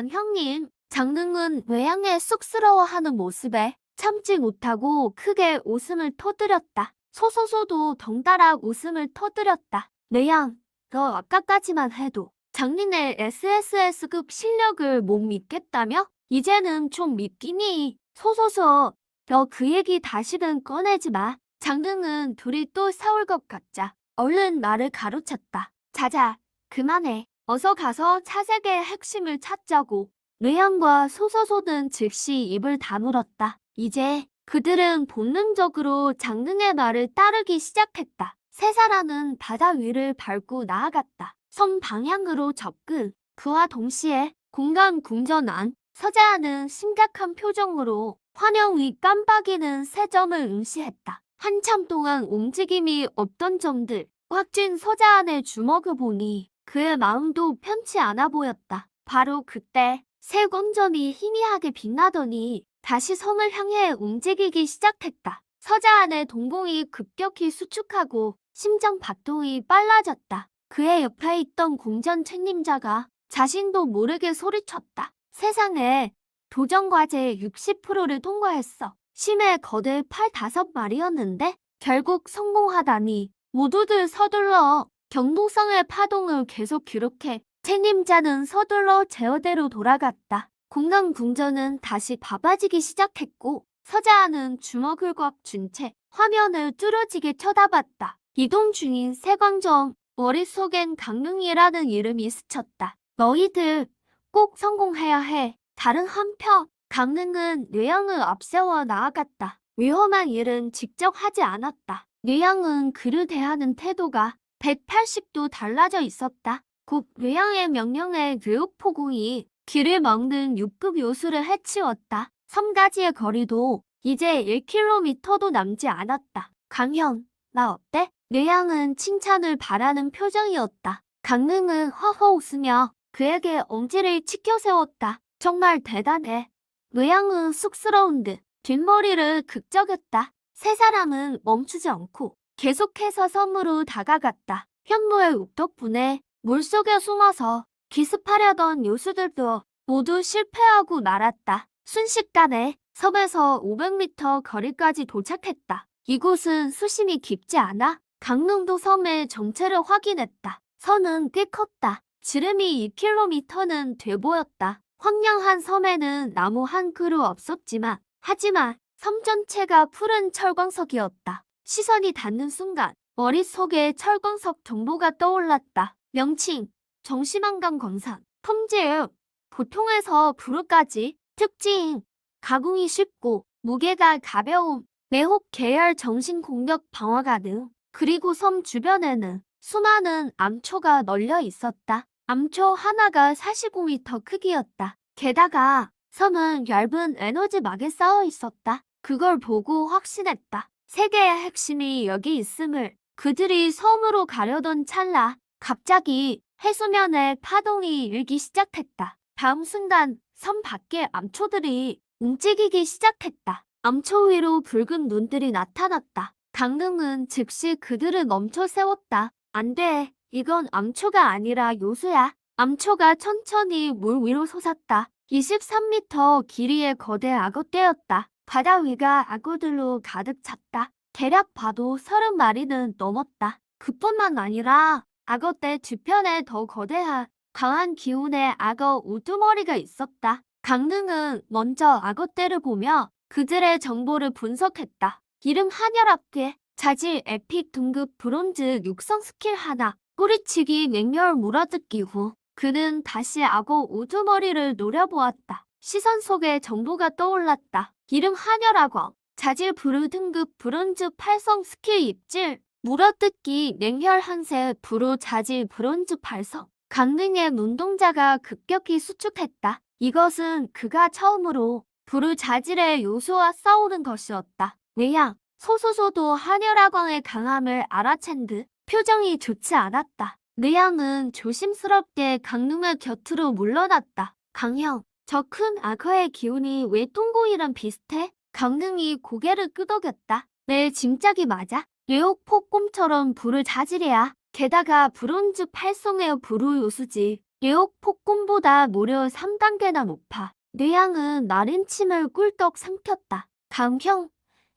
형님. 장릉은 외양의 쑥스러워하는 모습에 참지 못하고 크게 웃음을 터뜨렸다. 소소소도 덩달아 웃음을 터뜨렸다. 내양, 너 아까까지만 해도 장린의 SSS급 실력을 못 믿겠다며? 이제는 좀 믿기니. 소소소, 너 그 얘기 다시는 꺼내지 마. 장릉은 둘이 또 싸울 것 같자 얼른 나를 가로챘다. 자자, 그만해. 어서 가서 차색의 핵심을 찾자고. 뇌양과 소소소는 즉시 입을 다물었다. 이제 그들은 본능적으로 장릉의 말을 따르기 시작했다. 세 사람은 바다 위를 밟고 나아갔다. 섬 방향으로 접근. 그와 동시에 공간 궁전 안 서자하는 심각한 표정으로 환영 위 깜빡이는 세 점을 응시했다. 한참 동안 움직임이 없던 점들. 꽉 쥔 서자안의 주먹을 보니 그의 마음도 편치 않아 보였다. 바로 그때 새 광점이 희미하게 빛나더니 다시 섬을 향해 움직이기 시작했다. 서자안의 동공이 급격히 수축하고 심장 박동이 빨라졌다. 그의 옆에 있던 궁전 책임자가 자신도 모르게 소리쳤다. 세상에, 도전과제 60%를 통과했어. 심해 거대 팔 5마리였는데 결국 성공하다니. 모두들 서둘러. 경동성의 파동을 계속 기록해. 책임자는 서둘러 제어대로 돌아갔다. 공강 궁전은 다시 바빠지기 시작했고 서자아는 주먹을 꽉 쥔 채 화면을 뚫어지게 쳐다봤다. 이동 중인 세광정 머릿속엔 강릉이라는 이름이 스쳤다. 너희들 꼭 성공해야 해. 다른 한편 강릉은 뇌양을 앞세워 나아갔다. 위험한 일은 직접 하지 않았다. 뇌양은 그를 대하는 태도가 180도 달라져 있었다. 곧 뇌양의 명령에 뇌옥포궁이 길을 막는 6급 요수를 해치웠다. 섬까지의 거리도 이제 1km도 남지 않았다. 강형, 나 어때? 뇌양은 칭찬을 바라는 표정이었다. 강릉은 허허 웃으며 그에게 엄지를 치켜 세웠다. 정말 대단해. 뇌양은 쑥스러운 듯 뒷머리를 극적였다. 세 사람은 멈추지 않고 계속해서 섬으로 다가갔다. 현모의 욱 덕분에 물속에 숨어서 기습하려던 요수들도 모두 실패하고 말았다. 순식간에 섬에서 500m 거리까지 도착했다. 이곳은 수심이 깊지 않아 강릉도 섬의 정체를 확인했다. 선은 꽤 컸다. 지름이 2km는 돼 보였다. 황량한 섬에는 나무 한 그루 없었지만 하지만 섬 전체가 푸른 철광석이었다. 시선이 닿는 순간 머릿속에 철광석 정보가 떠올랐다. 명칭, 정심한강 광산, 품질, 보통에서 부루까지, 특징, 가공이 쉽고 무게가 가벼움, 매혹 계열 정신 공격 방어 가능. 그리고 섬 주변에는 수많은 암초가 널려 있었다. 암초 하나가 45m 크기였다. 게다가 섬은 얇은 에너지막에 쌓여 있었다. 그걸 보고 확신했다. 세계의 핵심이 여기 있음을. 그들이 섬으로 가려던 찰나 갑자기 해수면에 파동이 일기 시작했다. 다음 순간 섬 밖의 암초들이 움직이기 시작했다. 암초 위로 붉은 눈들이 나타났다. 강릉은 즉시 그들을 멈춰 세웠다. 안 돼. 이건 암초가 아니라 요수야. 암초가 천천히 물 위로 솟았다. 23m 길이의 거대 악어떼였다. 바다 위가 악어들로 가득 찼다. 대략 봐도 30마리는 넘었다. 그뿐만 아니라 악어떼 뒤편에 더 거대한 강한 기운의 악어 우두머리가 있었다. 강릉은 먼저 악어떼를 보며 그들의 정보를 분석했다. 이름 한혈압계, 자질 에픽 등급 브론즈 육성 스킬 하나, 꼬리치기 맹렬 물어뜯기 후 그는 다시 악어 우두머리를 노려보았다. 시선 속에 정보가 떠올랐다. 이름 한혈악어, 자질 브루 등급 브론즈 8성 스킬 입질, 물어뜯기 맹혈 한세 브루 자질 브론즈 8성. 강릉의 눈동자가 급격히 수축했다. 이것은 그가 처음으로 브루 자질의 요소와 싸우는 것이었다. 외양, 소소소도 한혈악왕의 강함을 알아챈 듯 표정이 좋지 않았다. 르양은 조심스럽게 강릉의 곁으로 물러났다. 강형, 저 큰 악어의 기운이 왜 똥고이랑 비슷해? 강릉이 고개를 끄덕였다. 내 짐작이 맞아. 뇌옥폭곰처럼 불을 자질이야. 게다가 브론즈 8성의 불우 요수지. 뇌옥폭곰보다 무려 3단계나 높아. 뇌양은 마른 침을 꿀떡 삼켰다. 강형,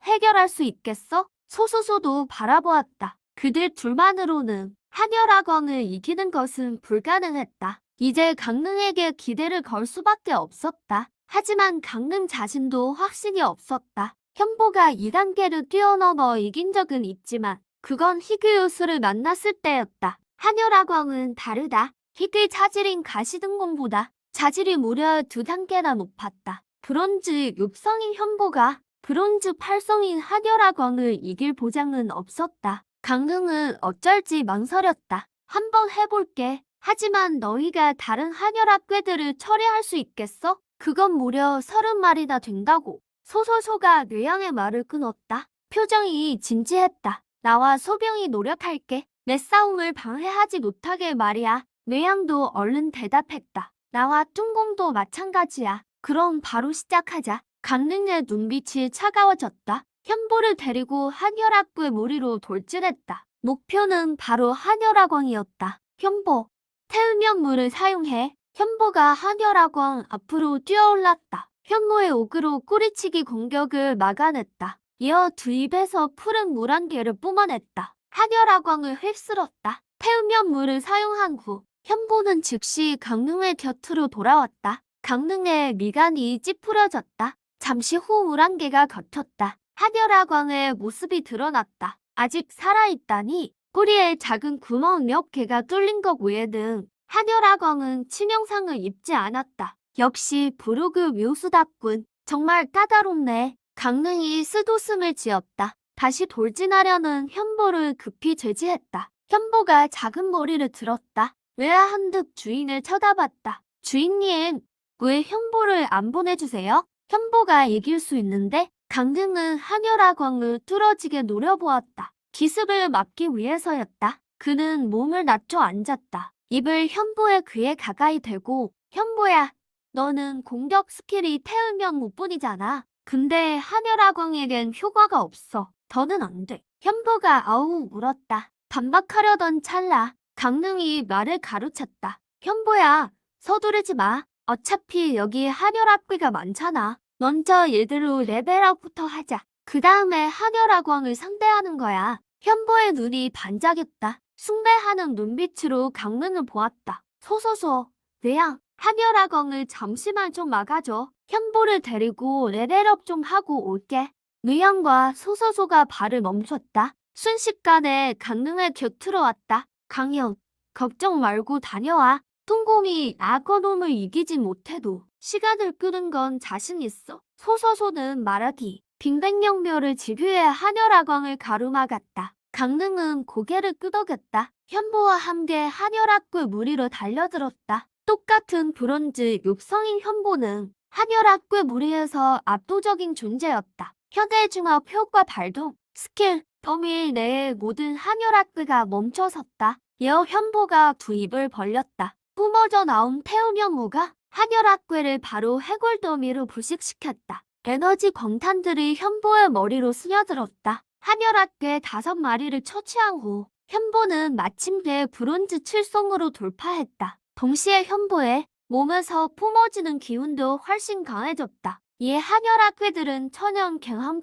해결할 수 있겠어? 소소소도 바라보았다. 그들 둘만으로는 한혈악왕을 이기는 것은 불가능했다. 이제 강릉에게 기대를 걸 수밖에 없었다. 하지만 강릉 자신도 확신이 없었다. 현보가 2단계를 뛰어넘어 이긴 적은 있지만 그건 희귀요수를 만났을 때였다. 한혈악왕은 다르다. 희귀 자질인 가시등공보다 자질이 무려 2단계나 높았다. 브론즈 6성인 현보가 브론즈 8성인 한혈악왕을 이길 보장은 없었다. 강릉은 어쩔지 망설였다. 한번 해볼게. 하지만 너희가 다른 한혈악괴들을 처리할 수 있겠어? 그건 무려 30마리나 된다고. 소소소가 뇌양의 말을 끊었다. 표정이 진지했다. 나와 소병이 노력할게. 내 싸움을 방해하지 못하게 말이야. 뇌양도 얼른 대답했다. 나와 뚱공도 마찬가지야. 그럼 바로 시작하자. 강릉의 눈빛이 차가워졌다. 현보를 데리고 한혈악구의 무리로 돌진했다. 목표는 바로 한혈악왕이었다. 현보, 태음연물을 사용해 현보가 한혈악왕 앞으로 뛰어올랐다. 현보의 옥으로 꼬리치기 공격을 막아냈다. 이어 두 입에서 푸른 물 한 개를 뿜어냈다. 한혈악왕을 휩쓸었다. 태음연물을 사용한 후 현보는 즉시 강릉의 곁으로 돌아왔다. 강릉의 미간이 찌푸려졌다. 잠시 후 물 한 개가 걷혔다. 한혈악왕의 모습이 드러났다. 아직 살아있다니. 꼬리에 작은 구멍 몇 개가 뚫린 것 외에는 한혈악왕은 치명상을 입지 않았다. 역시 부르그 묘수답군. 정말 까다롭네. 강릉이 쓰도숨을 지었다. 다시 돌진하려는 현보를 급히 제지했다. 현보가 작은 머리를 들었다. 의아한 듯 주인을 쳐다봤다. 주인님, 왜 현보를 안 보내주세요? 현보가 이길 수 있는데? 강릉은 한혈악왕을 뚫어지게 노려보았다. 기습을 막기 위해서였다. 그는 몸을 낮춰 앉았다. 입을 현보의 귀에 가까이 대고 현보야, 너는 공격 스킬이 태음형 무뿐이잖아. 근데 한혈악왕에겐 효과가 없어. 더는 안 돼. 현보가 아우 물었다. 반박하려던 찰나 강릉이 말을 가로챘다. 현보야, 서두르지 마. 어차피 여기 한혈악귀가 많잖아. 먼저 얘들로 레벨업부터 하자. 그 다음에 한혈악왕을 상대하는 거야. 현보의 눈이 반짝였다. 숭배하는 눈빛으로 강릉을 보았다. 소소소, 뇌양, 한여라광을 잠시만 좀 막아줘. 현보를 데리고 레벨업 좀 하고 올게. 뇌양과 소소소가 발을 멈췄다. 순식간에 강릉의 곁으로 왔다. 강형, 걱정 말고 다녀와. 뚱곰이 악어놈을 이기진 못해도 시간을 끄는 건 자신 있어. 소소소는 말하기. 빙백령묘를 지휘해 한여라광을 가로막았다. 강릉은 고개를 끄덕였다. 현보와 함께 한여락굴 무리로 달려들었다. 똑같은 브론즈 육성인 현보는 한여락굴 무리에서 압도적인 존재였다. 현대중업 효과 발동, 스킬, 범위 내의 모든 한여락굴가 멈춰섰다. 이어 현보가 두 입을 벌렸다. 뿜어져 나온 태우명무가 한여락굴을 바로 해골 더미로 부식시켰다. 에너지 광탄들이 현보의 머리로 스며들었다. 한여락괴 5마리를 처치한 후 현보는 마침내 브론즈 7성으로 돌파했다. 동시에 현보의 몸에서 뿜어지는 기운도 훨씬 강해졌다. 이에 한여락괴들은 천연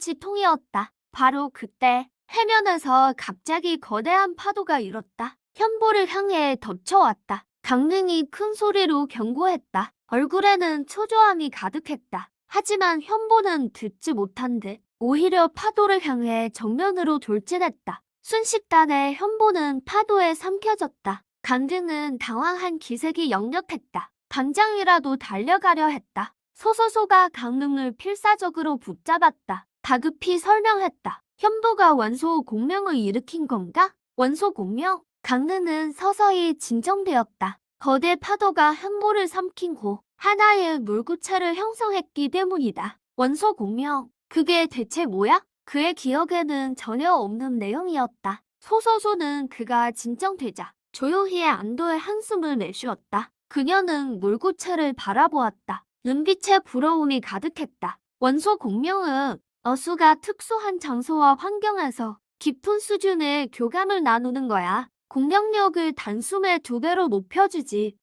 경험치통이었다. 바로 그때 해면에서 갑자기 거대한 파도가 일었다. 현보를 향해 덮쳐왔다. 강릉이 큰 소리로 경고했다. 얼굴에는 초조함이 가득했다. 하지만 현보는 듣지 못한 듯 오히려 파도를 향해 정면으로 돌진했다. 순식간에 현보는 파도에 삼켜졌다. 강릉은 당황한 기색이 역력했다. 당장이라도 달려가려 했다. 소소소가 강릉을 필사적으로 붙잡았다. 다급히 설명했다. 현보가 원소 공명을 일으킨 건가? 원소 공명? 강릉은 서서히 진정되었다. 거대 파도가 현보를 삼킨 후 하나의 물구체를 형성했기 때문이다. 원소 공명, 그게 대체 뭐야? 그의 기억에는 전혀 없는 내용이었다. 소소소는 그가 진정되자 조용히 안도의 한숨을 내쉬었다. 그녀는 물구체를 바라보았다. 눈빛에 부러움이 가득했다. 원소 공명은 어수가 특수한 장소와 환경에서 깊은 수준의 교감을 나누는 거야. 공격력을 단숨에 2배로 높여주지.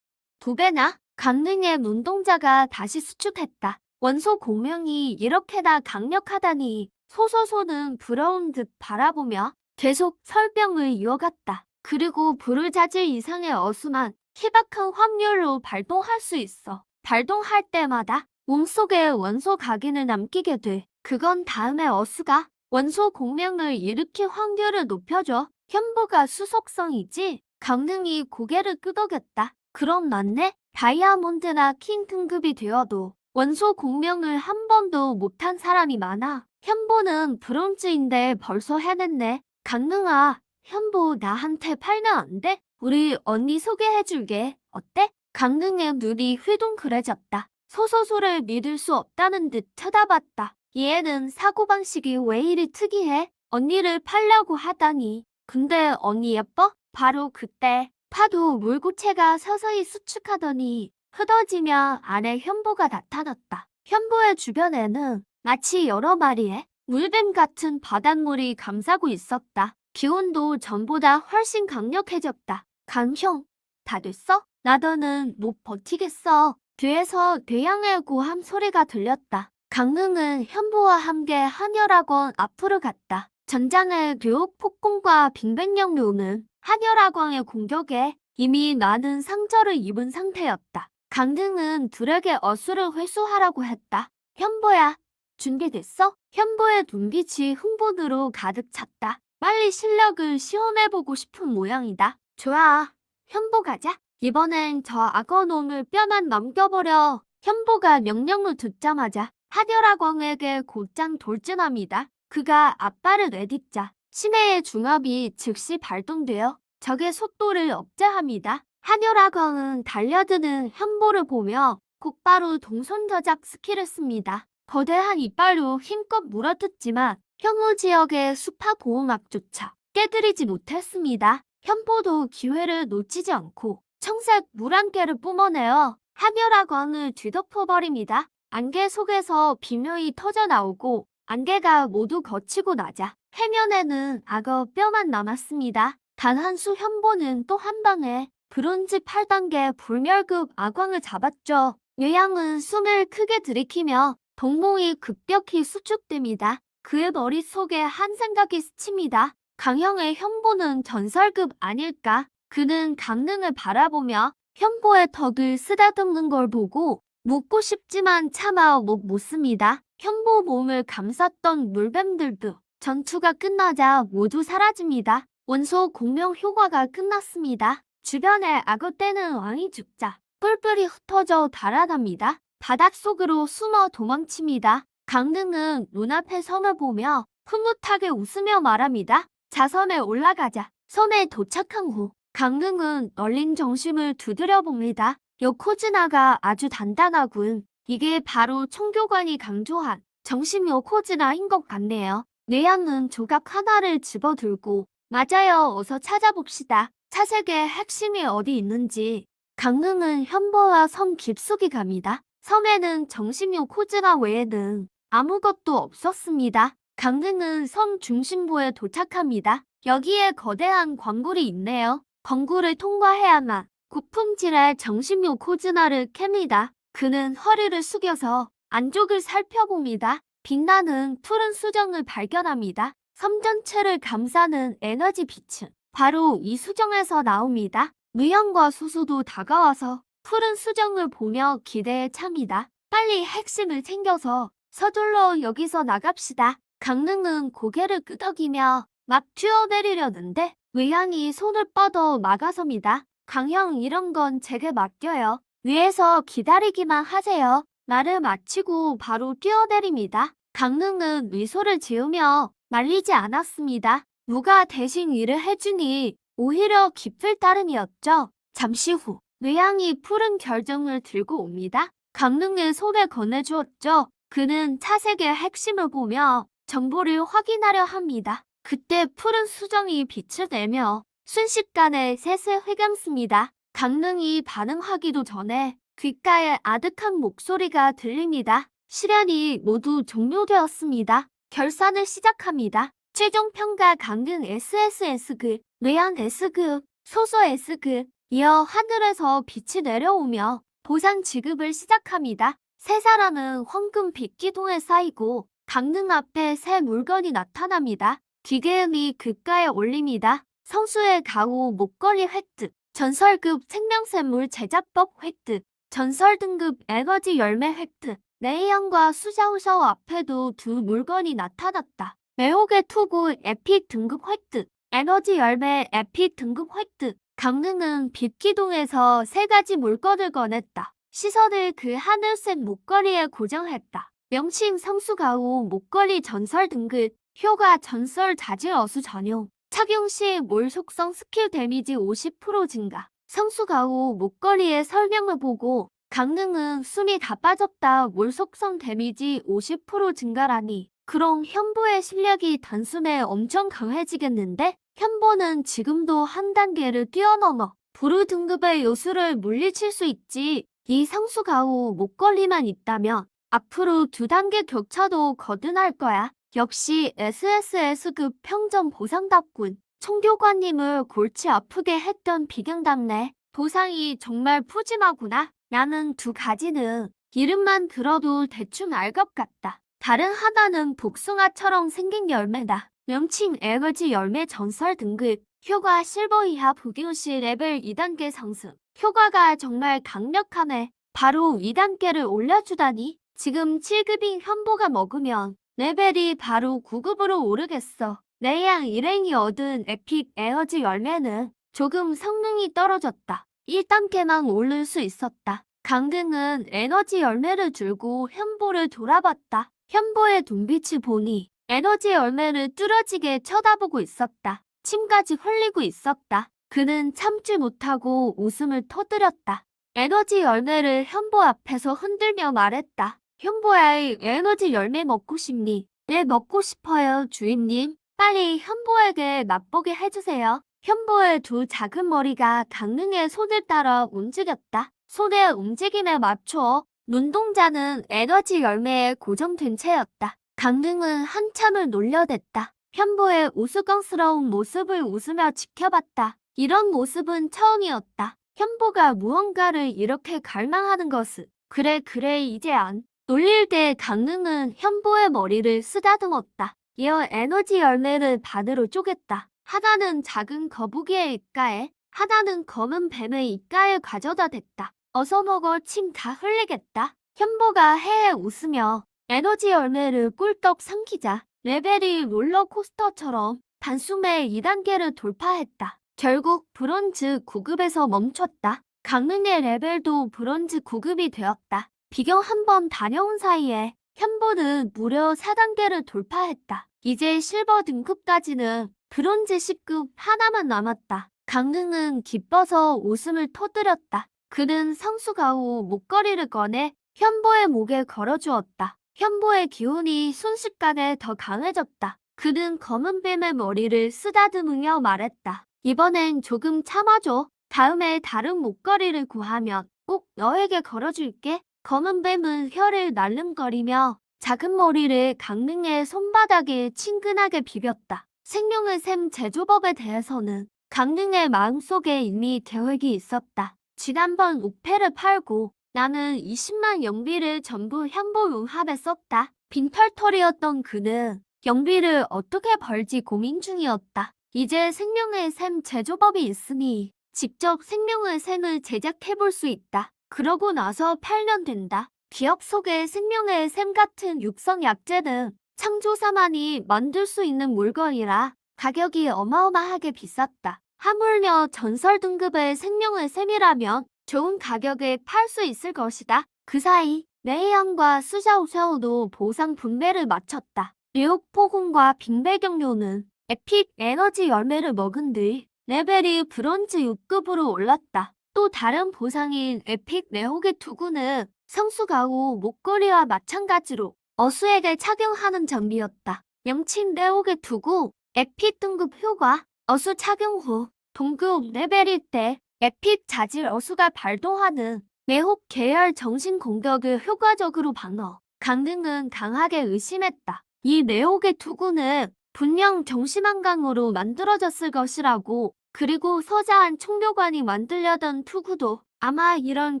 2배나? 강릉의 눈동자가 다시 수축했다. 원소 공명이 이렇게나 강력하다니. 소소소는 부러운 듯 바라보며 계속 설명을 이어갔다. 그리고 불을 자질 이상의 어수만 희박한 확률로 발동할 수 있어. 발동할 때마다 몸속에 원소 각인을 남기게 돼. 그건 다음에 어수가 원소 공명을 일으킬 확률을 높여줘. 현보가 수속성이지? 강릉이 고개를 끄덕였다. 그럼 맞네? 다이아몬드나 킹 등급이 되어도 원소 공명을 한 번도 못한 사람이 많아. 현보는 브론즈인데 벌써 해냈네. 강릉아, 현보 나한테 팔면 안 돼? 우리 언니 소개해줄게. 어때? 강릉의 눈이 휘둥그레졌다. 소소소를 믿을 수 없다는 듯 쳐다봤다. 얘는 사고방식이 왜 이리 특이해? 언니를 팔려고 하다니. 근데 언니 예뻐? 바로 그때 파도 물구체가 서서히 수축하더니 흐더지며 안에 현보가 나타났다. 현보의 주변에는 마치 여러 마리의 물뱀 같은 바닷물이 감싸고 있었다. 기온도 전보다 훨씬 강력해졌다. 강형, 다 됐어? 나 더는 못 버티겠어. 뒤에서 대양의 고함 소리가 들렸다. 강릉은 현보와 함께 한여락원 앞으로 갔다. 전장의 교육 폭공과 빙백령묘는 한여락왕의 공격에 이미 많은 상처를 입은 상태였다. 강릉은 둘에게 어수를 회수하라고 했다. 현보야, 준비됐어? 현보의 눈빛이 흥분으로 가득 찼다. 빨리 실력을 시험해보고 싶은 모양이다. 좋아, 현보 가자. 이번엔 저 악어놈을 뼈만 넘겨버려. 현보가 명령을 듣자마자 한여락왕에게 곧장 돌진합니다. 그가 앞발을 내딛자 신해의 중압이 즉시 발동되어 적의 속도를 억제합니다. 한여락왕은 달려드는 현보를 보며 곧바로 동손저작 스킬을 씁니다. 거대한 이빨로 힘껏 물어뜯지만 현무 지역의 수파 보호막조차 깨뜨리지 못했습니다. 현보도 기회를 놓치지 않고 청색 물 한 개를 뿜어내어 한여락왕을 뒤덮어버립니다. 안개 속에서 비명이 터져나오고 안개가 모두 걷히고 나자 해면에는 악어 뼈만 남았습니다. 단 한 수 현보는 또 한 방에 브론즈 8단계 불멸급 악왕을 잡았죠. 뇌양은 숨을 크게 들이키며 동공이 급격히 수축됩니다. 그의 머릿속에 한 생각이 스칩니다. 강형의 현보는 전설급 아닐까? 그는 강릉을 바라보며 현보의 턱을 쓰다듬는 걸 보고 묻고 싶지만 차마 못 묻습니다. 현보 몸을 감쌌던 물뱀들도 전투가 끝나자 모두 사라집니다. 원소 공명 효과가 끝났습니다. 주변에 악어떼는 왕이 죽자 뿔뿔이 흩어져 달아납니다. 바닷속으로 숨어 도망칩니다. 강릉은 눈앞의 섬을 보며 흐뭇하게 웃으며 말합니다. 자섬에 올라가자. 섬에 도착한 후 강릉은 널린 정심을 두드려 봅니다. 요코즈나가 아주 단단하군. 이게 바로 청교관이 강조한 정심 요코즈나인 것 같네요. 뇌양은 조각 하나를 집어들고 맞아요. 어서 찾아봅시다. 사색의 핵심이 어디 있는지. 강릉은 현보와 섬 깊숙이 갑니다. 섬에는 정심 요코즈나 외에는 아무것도 없었습니다. 강릉은 섬 중심부에 도착합니다. 여기에 거대한 광굴이 있네요. 광굴을 통과해야만 고품질의 정심 요코즈나를 캡니다. 그는 허리를 숙여서 안쪽을 살펴봅니다. 빛나는 푸른 수정을 발견합니다. 섬 전체를 감싸는 에너지 빛은 바로 이 수정에서 나옵니다. 무영과 수수도 다가와서 푸른 수정을 보며 기대에 찹니다. 빨리 핵심을 챙겨서 서둘러 여기서 나갑시다. 강릉은 고개를 끄덕이며 막 뛰어내리려는데 의향이 손을 뻗어 막아섭니다. 강형, 이런 건 제게 맡겨요. 위에서 기다리기만 하세요. 말을 마치고 바로 뛰어내립니다. 강릉은 미소를 지으며 말리지 않았습니다. 누가 대신 일을 해주니 오히려 기쁠 따름이었죠. 잠시 후 의향이 푸른 결정을 들고 옵니다. 강릉의 손에 건네주었죠. 그는 차색의 핵심을 보며 정보를 확인하려 합니다. 그때 푸른 수정이 빛을 내며 순식간에 셋을 휘감습니다. 강릉이 반응하기도 전에 귓가에 아득한 목소리가 들립니다. 실현이 모두 종료되었습니다. 결산을 시작합니다. 최종 평가 강릉 SSS급, 뇌양 S급, 소소 S급, 이어 하늘에서 빛이 내려오며 보상 지급을 시작합니다. 세 사람은 황금 빛기둥에 쌓이고 강릉 앞에 새 물건이 나타납니다. 기계음이 귓가에 올립니다. 성수의 가오 목걸이 획득, 전설급 생명샘물 제작법 획득, 전설 등급 에너지 열매 획득. 네이언과 수샤우샤오 앞에도 두 물건이 나타났다. 매혹의 투구 에픽 등급 획득, 에너지 열매 에픽 등급 획득. 강릉은 빛기둥에서 세 가지 물건을 꺼냈다. 시선을 그 하늘색 목걸이에 고정했다. 명칭 성수가오 목걸이 전설 등급, 효과 전설 자질 어수 전용, 착용 시 몰 속성 스킬 데미지 50% 증가. 성수가오 목걸이의 설명을 보고 강릉은 숨이 다 빠졌다. 몰 속성 데미지 50% 증가라니. 그럼 현보의 실력이 단숨에 엄청 강해지겠는데? 현보는 지금도 한 단계를 뛰어넘어 브루 등급의 요술을 물리칠 수 있지. 이 성수가오 목걸이만 있다면 앞으로 2단계 격차도 거듭날 거야. 역시 SSS급 평점 보상답군. 청교관님을 골치 아프게 했던 비경답네. 보상이 정말 푸짐하구나. 나는 2가지는 이름만 들어도 대충 알 것 같다. 다른 하나는 복숭아처럼 생긴 열매다. 명칭 에너지 열매 전설 등급. 효과 실버 이하 부기시 레벨 2단계 상승. 효과가 정말 강력하네. 바로 2단계를 올려주다니. 지금 7급인 현보가 먹으면 레벨이 바로 9급으로 오르겠어. 내양 일행이 얻은 에픽 에너지 열매는 조금 성능이 떨어졌다. 1단계만 오를 수 있었다. 강릉은 에너지 열매를 들고 현보를 돌아봤다. 현보의 눈빛을 보니 에너지 열매를 뚫어지게 쳐다보고 있었다. 침까지 흘리고 있었다. 그는 참지 못하고 웃음을 터뜨렸다. 에너지 열매를 현보 앞에서 흔들며 말했다. 현보야, 에너지 열매 먹고 싶니? 네, 먹고 싶어요, 주인님. 빨리 현보에게 맛보게 해주세요. 현보의 2 작은 머리가 강릉의 손을 따라 움직였다. 손의 움직임에 맞춰 눈동자는 에너지 열매에 고정된 채였다. 강릉은 한참을 놀려댔다. 현보의 우스꽝스러운 모습을 웃으며 지켜봤다. 이런 모습은 처음이었다. 현보가 무언가를 이렇게 갈망하는 것은 그래 이제 안 놀릴 때 강릉은 현보의 머리를 쓰다듬었다. 이어 에너지 열매를 반으로 쪼갰다. 하나는 작은 거북이의 입가에, 하나는 검은 뱀을 입가에 가져다 댔다. 어서 먹어, 침 다 흘리겠다. 현보가 헤헤 웃으며 에너지 열매를 꿀떡 삼키자 레벨이 롤러코스터처럼 단숨에 2단계를 돌파했다. 결국 브론즈 9급에서 멈췄다. 강릉의 레벨도 브론즈 9급이 되었다. 비경 한 번 다녀온 사이에 현보는 무려 4단계를 돌파했다. 이제 실버 등급까지는 브론즈 10급 하나만 남았다. 강릉은 기뻐서 웃음을 터뜨렸다. 그는 성수가후 목걸이를 꺼내 현보의 목에 걸어주었다. 현보의 기운이 순식간에 더 강해졌다. 그는 검은 뱀의 머리를 쓰다듬으며 말했다. 이번엔 조금 참아줘. 다음에 다른 목걸이를 구하면 꼭 너에게 걸어줄게. 검은 뱀은 혀를 날름거리며 작은 머리를 강릉의 손바닥에 친근하게 비볐다. 생명의 샘 제조법에 대해서는 강릉의 마음속에 이미 계획이 있었다. 지난번 옥패를 팔고 나는 20만 영비를 전부 현보융합에 썼다. 빈털털이었던 그는 영비를 어떻게 벌지 고민 중이었다. 이제 생명의 샘 제조법이 있으니 직접 생명의 샘을 제작해볼 수 있다. 그러고 나서 8년 된다. 기억 속의 생명의 샘 같은 육성 약재는 창조사만이 만들 수 있는 물건이라 가격이 어마어마하게 비쌌다. 하물며 전설 등급의 생명의 샘이라면 좋은 가격에 팔 수 있을 것이다. 그 사이 레이양과 수샤오샤오도 보상 분배를 마쳤다. 류옥포군과 빙배경료는 에픽 에너지 열매를 먹은 뒤 레벨이 브론즈 6급으로 올랐다. 또 다른 보상인 에픽 내혹의 투구는 성수가후 목걸이와 마찬가지로 어수에게 착용하는 장비였다. 명칭 내혹의 투구, 에픽 등급 효과, 어수 착용 후 동급 레벨일 때 에픽 자질 어수가 발동하는 내혹 계열 정신 공격을 효과적으로 방어. 강릉은 강하게 의심했다. 이 내혹의 투구는 분명 정신한강으로 만들어졌을 것이라고. 그리고 서자한 총교관이 만들려던 투구도 아마 이런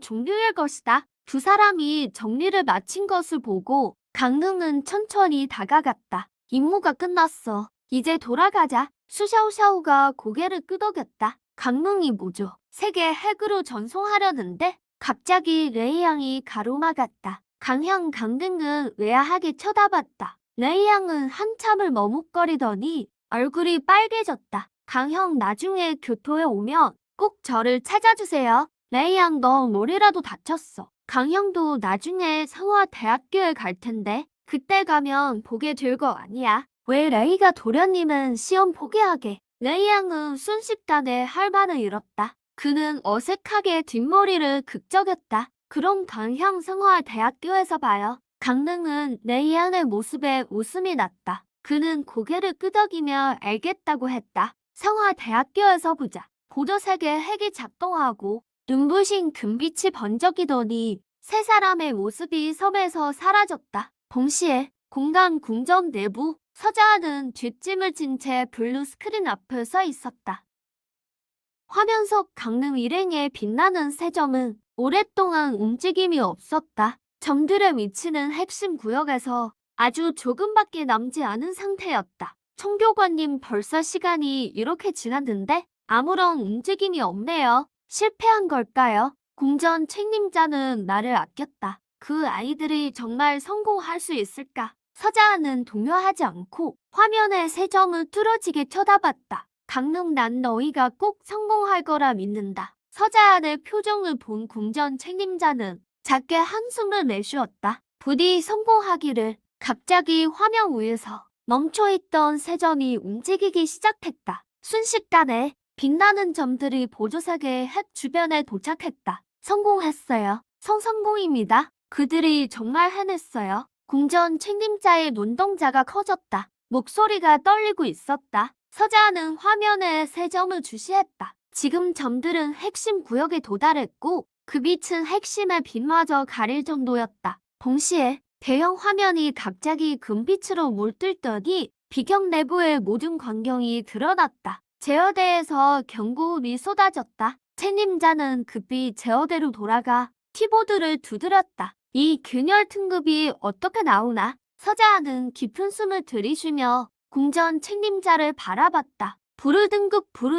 종류일 것이다. 두 사람이 정리를 마친 것을 보고 강릉은 천천히 다가갔다. 임무가 끝났어. 이제 돌아가자. 수샤오샤오가 고개를 끄덕였다. 강릉이 뭐죠? 세계 핵으로 전송하려는데 갑자기 레이양이 가로막았다. 강릉은 의아하게 쳐다봤다. 레이양은 한참을 머뭇거리더니 얼굴이 빨개졌다. 강형 나중에 교토에 오면 꼭 저를 찾아주세요. 레이양 너 머리라도 다쳤어. 강형도 나중에 성화대학교에 갈 텐데 그때 가면 보게 될 거 아니야. 왜 레이가 도련님은 시험 포기하게. 레이양은 순식간에 할 말을 잃었다. 그는 어색하게 뒷머리를 극적였다. 그럼 강형 성화대학교에서 봐요. 강릉은 레이양의 모습에 웃음이 났다. 그는 고개를 끄덕이며 알겠다고 했다. 성화대학교에서 보자. 보조색의 핵이 작동하고 눈부신 금빛이 번쩍이더니 세 사람의 모습이 섬에서 사라졌다. 동시에 공간 궁전 내부 서자는 뒷짐을 진 채 블루 스크린 앞에 서 있었다. 화면 속 강릉 일행의 빛나는 세 점은 오랫동안 움직임이 없었다. 점들의 위치는 핵심 구역에서 아주 조금밖에 남지 않은 상태였다. 총교관님 벌써 시간이 이렇게 지났는데 아무런 움직임이 없네요. 실패한 걸까요? 궁전 책임자는 나를 아꼈다. 그 아이들이 정말 성공할 수 있을까? 서자는 동요하지 않고 화면의 세 점을 뚫어지게 쳐다봤다. 강릉 난 너희가 꼭 성공할 거라 믿는다. 서자안의 표정을 본 궁전 책임자는 작게 한숨을 내쉬었다. 부디 성공하기를. 갑자기 화면 위에서 멈춰있던 세 점이 움직이기 시작했다. 순식간에 빛나는 점들이 보조색의 핵 주변에 도착했다. 성공했어요. 성공입니다. 그들이 정말 해냈어요. 궁전 책임자의 눈동자가 커졌다. 목소리가 떨리고 있었다. 서자는 화면에 세 점을 주시했다. 지금 점들은 핵심 구역에 도달했고 그 빛은 핵심의 빛마저 가릴 정도였다. 동시에 대형 화면이 갑자기 금빛으로 물들더니 비경 내부의 모든 광경이 드러났다. 제어대에서 경고음이 쏟아졌다. 책임자는 급히 제어대로 돌아가 키보드를 두드렸다. 이 균열 등급이 어떻게 나오나? 서자는 깊은 숨을 들이쉬며 궁전 책임자를 바라봤다. 부르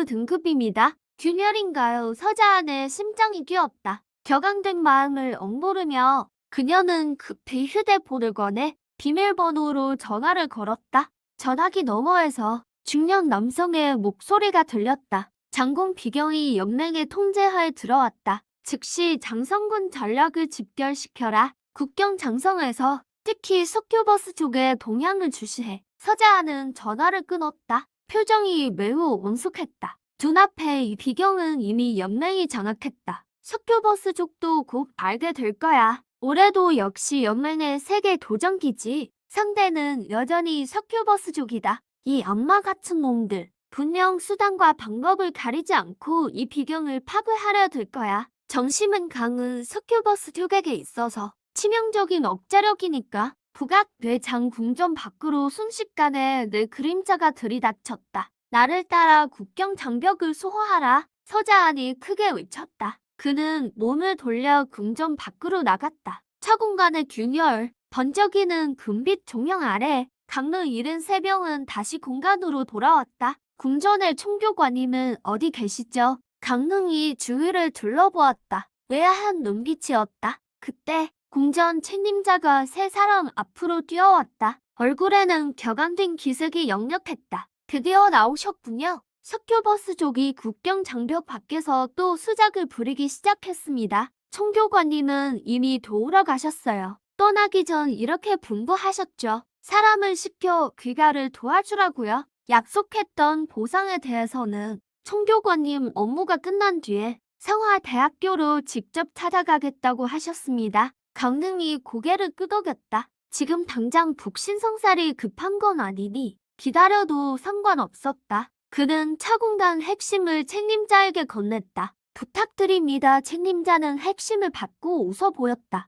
등급입니다. 균열인가요? 서자한의 심장이 뛰었다. 격앙된 마음을 억누르며 그녀는 급히 휴대폰을 꺼내 비밀번호로 전화를 걸었다. 전화기 너머에서 중년 남성의 목소리가 들렸다. 장공 비경이 연맹의 통제하에 들어왔다. 즉시 장성군 전력을 집결시켜라. 국경 장성에서 특히 석교버스 쪽에 동향을 주시해. 서자하는 전화를 끊었다. 표정이 매우 엄숙했다. 눈앞에 이 비경은 이미 연맹이 장악했다. 석교버스 쪽도 곧 알게 될 거야. 올해도 역시 연맹의 세계 도전기지. 상대는 여전히 석교버스족이다. 이 악마 같은 놈들. 분명 수단과 방법을 가리지 않고 이 비경을 파괴하려 들 거야. 정심은 강은 석교버스족에게 있어서 치명적인 억제력이니까. 북악뇌 장궁전 밖으로 순식간에 내 그림자가 들이닥쳤다. 나를 따라 국경 장벽을 소화하라. 서자한이 크게 외쳤다. 그는 몸을 돌려 궁전 밖으로 나갔다. 차공간의 균열, 번쩍이는 금빛 조명 아래 강릉 73명은 다시 공간으로 돌아왔다. 궁전의 총교관님은 어디 계시죠? 강릉이 주위를 둘러보았다. 외아한 눈빛이었다. 그때 궁전 책임자가 세 사람 앞으로 뛰어왔다. 얼굴에는 격앙된 기색이 역력했다. 드디어 나오셨군요. 석교버스족이 국경 장벽 밖에서 또 수작을 부리기 시작했습니다. 총교관님은 이미 도우러 가셨어요. 떠나기 전 이렇게 분부하셨죠. 사람을 시켜 귀가를 도와주라고요. 약속했던 보상에 대해서는 총교관님 업무가 끝난 뒤에 성화대학교로 직접 찾아가겠다고 하셨습니다. 강릉이 고개를 끄덕였다. 지금 당장 북신성살이 급한 건 아니니 기다려도 상관없었다. 그는 차공단 핵심을 책임자에게 건넸다. 부탁드립니다. 책임자는 핵심을 받고 웃어 보였다.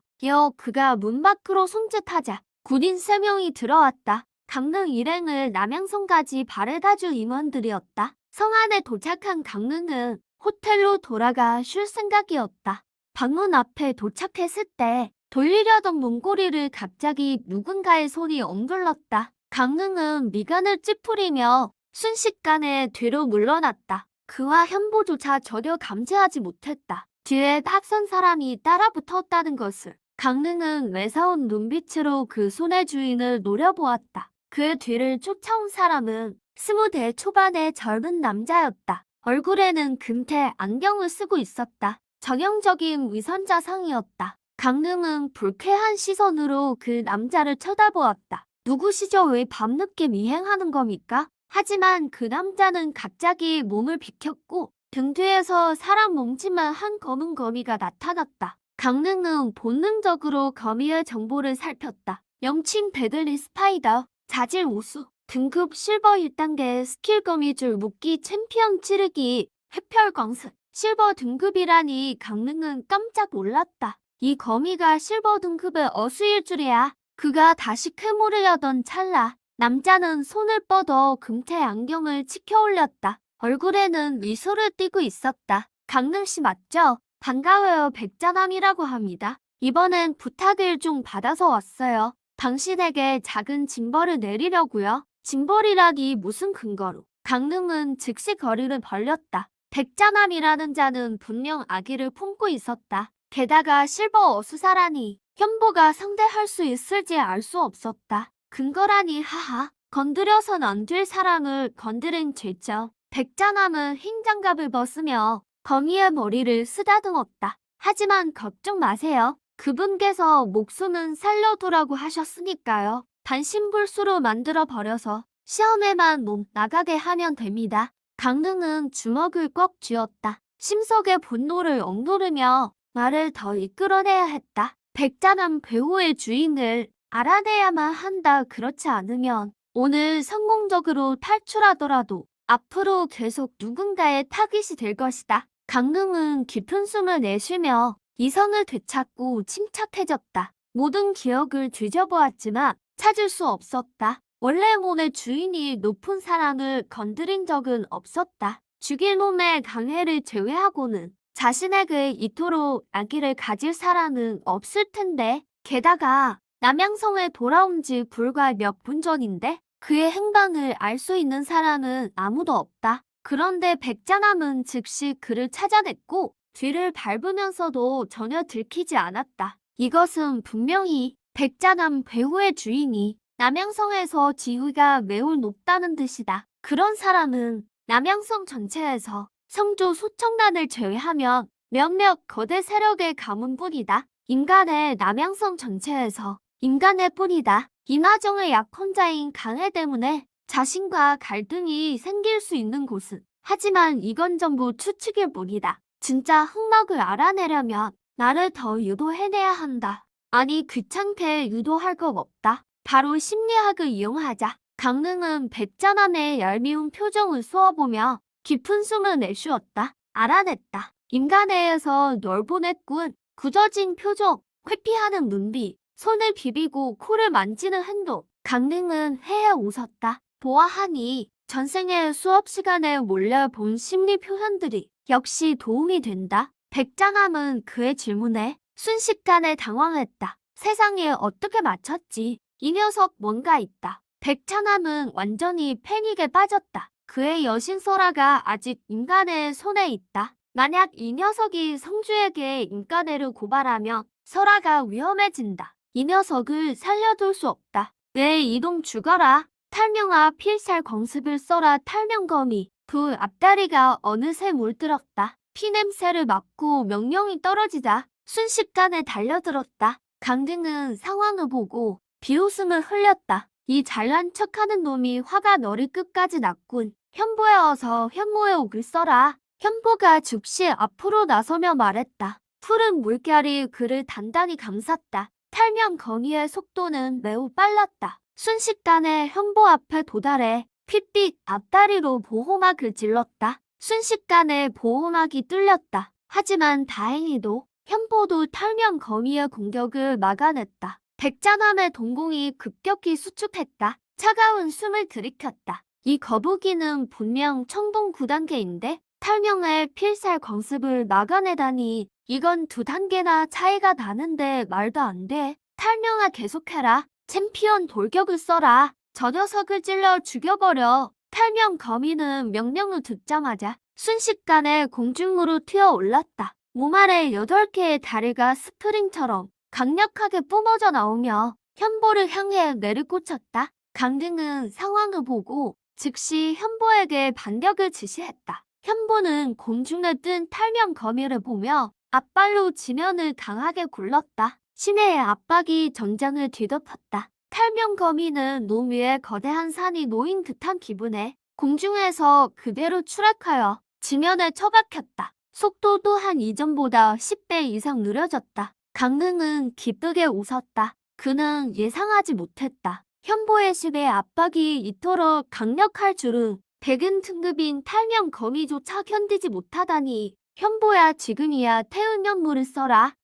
그가 문 밖으로 손짓하자 군인 3명이 들어왔다. 강릉 일행을 남양성까지 바래다줄 임원들이었다. 성 안에 도착한 강릉은 호텔로 돌아가 쉴 생각이었다. 방문 앞에 도착했을 때 돌리려던 문고리를 갑자기 누군가의 손이 엉눌렀다. 강릉은 미간을 찌푸리며 순식간에 뒤로 물러났다. 그와 현보조차 전혀 감지하지 못했다. 뒤에 낯선 사람이 따라붙었다는 것을. 강릉은 매서운 눈빛으로 그 손의 주인을 노려보았다. 그의 뒤를 쫓아온 사람은 20대 초반의 젊은 남자였다. 얼굴에는 금태 안경을 쓰고 있었다. 전형적인 위선자상이었다. 강릉은 불쾌한 시선으로 그 남자를 쳐다보았다. 누구시죠? 왜 밤늦게 미행하는 겁니까? 하지만 그 남자는 갑자기 몸을 비켰고 등 뒤에서 사람 몸짓만 한 검은 거미가 나타났다. 강릉은 본능적으로 거미의 정보를 살폈다. 명칭 베들리 스파이더, 자질 우수, 등급 실버 1단계 스킬 거미줄 묶기 챔피언 찌르기, 햇별 광선, 실버 등급이라니 강릉은 깜짝 놀랐다. 이 거미가 실버 등급의 어수일 줄이야. 그가 다시 쾌모르려던 찰나 남자는 손을 뻗어 금태 안경을 치켜 올렸다. 얼굴에는 미소를 띠고 있었다. 강릉씨 맞죠? 반가워요. 백자남이라고 합니다. 이번엔 부탁을 좀 받아서 왔어요. 당신에게 작은 징벌을 내리려고요. 징벌이라니 무슨 근거로? 강릉은 즉시 거리를 벌렸다. 백자남이라는 자는 분명 악의를 품고 있었다. 게다가 실버 어수사라니 현보가 상대할 수 있을지 알 수 없었다. 근거라니 하하. 건드려선 안 될 사람을 건드린 죄죠. 백자남은 흰 장갑을 벗으며 거미의 머리를 쓰다듬었다. 하지만 걱정 마세요. 그분께서 목숨은 살려두라고 하셨으니까요. 반신불수로 만들어버려서 시험에만 못 나가게 하면 됩니다. 강릉은 주먹을 꽉 쥐었다. 심석의 분노를 억누르며 말을 더 이끌어내야 했다. 백자남 배우의 주인을 알아내야만 한다. 그렇지 않으면 오늘 성공적으로 탈출하더라도 앞으로 계속 누군가의 타깃이 될 것이다. 강릉은 깊은 숨을 내쉬며 이성을 되찾고 침착해졌다. 모든 기억을 뒤져보았지만 찾을 수 없었다. 원래 몸의 주인이 높은 사람을 건드린 적은 없었다. 죽일 놈의 강해를 제외하고는 자신에게 이토록 악의를 가질 사람은 없을 텐데 게다가 남양성에 돌아온 지 불과 몇 분 전인데 그의 행방을 알 수 있는 사람은 아무도 없다. 그런데 백자남은 즉시 그를 찾아냈고 뒤를 밟으면서도 전혀 들키지 않았다. 이것은 분명히 백자남 배후의 주인이 남양성에서 지위가 매우 높다는 뜻이다. 그런 사람은 남양성 전체에서 성조 소청란을 제외하면 몇몇 거대 세력의 가문뿐이다. 인간의 남양성 전체에서 인간의 뿐이다. 인화정의 약혼자인 강해 때문에 자신과 갈등이 생길 수 있는 곳은 하지만 이건 전부 추측일 뿐이다. 진짜 흑막을 알아내려면 나를 더 유도해내야 한다. 아니 귀찮게 유도할 것 없다. 바로 심리학을 이용하자. 강릉은 백자남의 얄미운 표정을 쏘아보며 깊은 숨을 내쉬었다. 알아냈다. 인간애에서 널 보냈군. 굳어진 표정, 회피하는 눈빛, 손을 비비고 코를 만지는 행동. 강릉은 해해 웃었다. 보아하니 전생의 수업 시간에 몰려본 심리 표현들이 역시 도움이 된다. 백자남은 그의 질문에 순식간에 당황했다. 세상에 어떻게 맞췄지? 이 녀석 뭔가 있다. 백자남은 완전히 패닉에 빠졌다. 그의 여신 소라가 아직 인간의 손에 있다. 만약 이 녀석이 성주에게 인간애를 고발하면 설아가 위험해진다. 이 녀석을 살려둘 수 없다. 내 이동 죽어라. 탈명아 필살 광습을 써라. 탈명거미. 그 앞다리가 어느새 물들었다. 피냄새를 맡고 명령이 떨어지자 순식간에 달려들었다. 강등은 상황을 보고 비웃음을 흘렸다. 이 잘난 척하는 놈이 화가 너리 끝까지 났군. 현보에 어서 현모의 옥을 써라. 현보가 즉시 앞으로 나서며 말했다. 푸른 물결이 그를 단단히 감쌌다. 탈명 거미의 속도는 매우 빨랐다. 순식간에 현보 앞에 도달해 핏빛 앞다리로 보호막을 질렀다. 순식간에 보호막이 뚫렸다. 하지만 다행히도 현보도 탈명 거미의 공격을 막아냈다. 백자남의 동공이 급격히 수축했다. 차가운 숨을 들이켰다. 이 거북이는 분명 청동 9단계인데 탈명의 필살 광습을 막아내다니 이건 2단계나 차이가 나는데 말도 안 돼. 탈명아 계속해라. 챔피언 돌격을 써라. 저 녀석을 찔러 죽여버려. 탈명 거미는 명령을 듣자마자 순식간에 공중으로 튀어올랐다. 몸 아래 8개의 다리가 스프링처럼 강력하게 뿜어져 나오며 현보를 향해 내리꽂혔다. 강등은 상황을 보고 즉시 현보에게 반격을 지시했다. 현보는 공중에 뜬 탈명 거미를 보며 앞발로 지면을 강하게 굴렀다. 신의 압박이 전장을 뒤덮었다. 탈명 거미는 놈 위에 거대한 산이 놓인 듯한 기분에 공중에서 그대로 추락하여 지면에 처박혔다. 속도 또한 이전보다 10배 이상 느려졌다. 강릉은 기쁘게 웃었다. 그는 예상하지 못했다. 현보의 신의 압박이 이토록 강력할 줄은 백은 등급인 탈명 거미조차 견디지 못하다니. 현보야 지금이야 태은연물을 써라.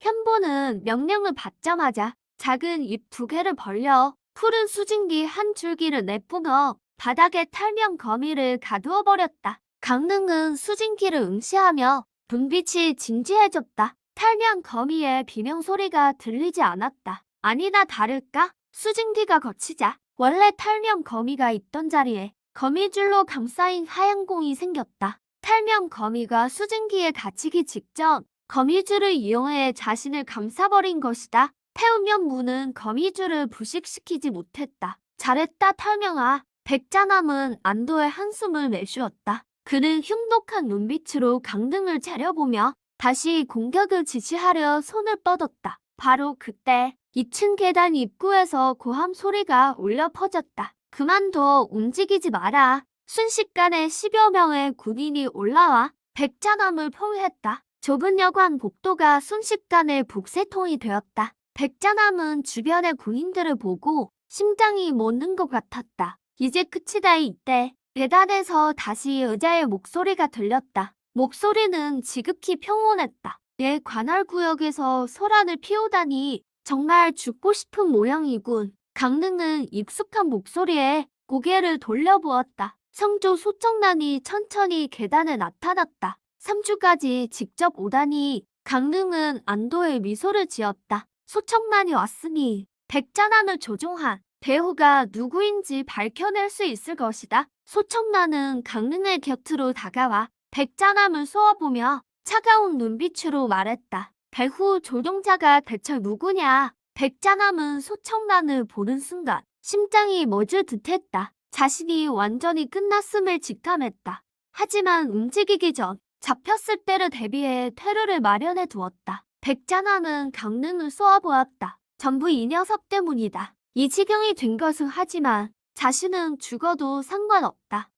현보는 명령을 받자마자 작은 입 2개를 벌려 푸른 수증기 한 줄기를 내뿜어 바닥에 탈명 거미를 가두어 버렸다. 강릉은 수증기를 응시하며 눈빛이 진지해졌다. 탈명 거미의 비명소리가 들리지 않았다. 아니나 다를까 수증기가 거치자 원래 탈명 거미가 있던 자리에 거미줄로 감싸인 하얀 공이 생겼다. 탈명 거미가 수증기에 갇히기 직전 거미줄을 이용해 자신을 감싸버린 것이다. 태우면 무는 거미줄을 부식시키지 못했다. 잘했다 탈명아. 백자남은 안도의 한숨을 내쉬었다. 그는 흉독한 눈빛으로 강등을 재려보며 다시 공격을 지시하려 손을 뻗었다. 바로 그때 2층 계단 입구에서 고함 소리가 울려 퍼졌다. 그만둬 움직이지 마라. 순식간에 10여 명의 군인이 올라와 백자남을 포위했다. 좁은 여관 복도가 순식간에 북새통이 되었다. 백자남은 주변의 군인들을 보고 심장이 멎는 것 같았다. 이제 끝이다. 이때 계단에서 다시 여자의 목소리가 들렸다. 목소리는 지극히 평온했다. 내 관할구역에서 소란을 피우다니 정말 죽고 싶은 모양이군. 강릉은 익숙한 목소리에 고개를 돌려보았다. 성조 소청란이 천천히 계단에 나타났다. 3주까지 직접 오다니. 강릉은 안도의 미소를 지었다. 소청란이 왔으니 백자남을 조종한 배후가 누구인지 밝혀낼 수 있을 것이다. 소청나는 강릉의 곁으로 다가와 백자남을 쏘아보며 차가운 눈빛으로 말했다. 배후 조종자가 대체 누구냐? 백자남은 소청란을 보는 순간 심장이 멎을 듯했다. 자신이 완전히 끝났음을 직감했다. 하지만 움직이기 전 잡혔을 때를 대비해 퇴로를 마련해 두었다. 백자남은 강릉을 쏘아보았다. 전부 이 녀석 때문이다. 이 지경이 된 것은 하지만 자신은 죽어도 상관없다.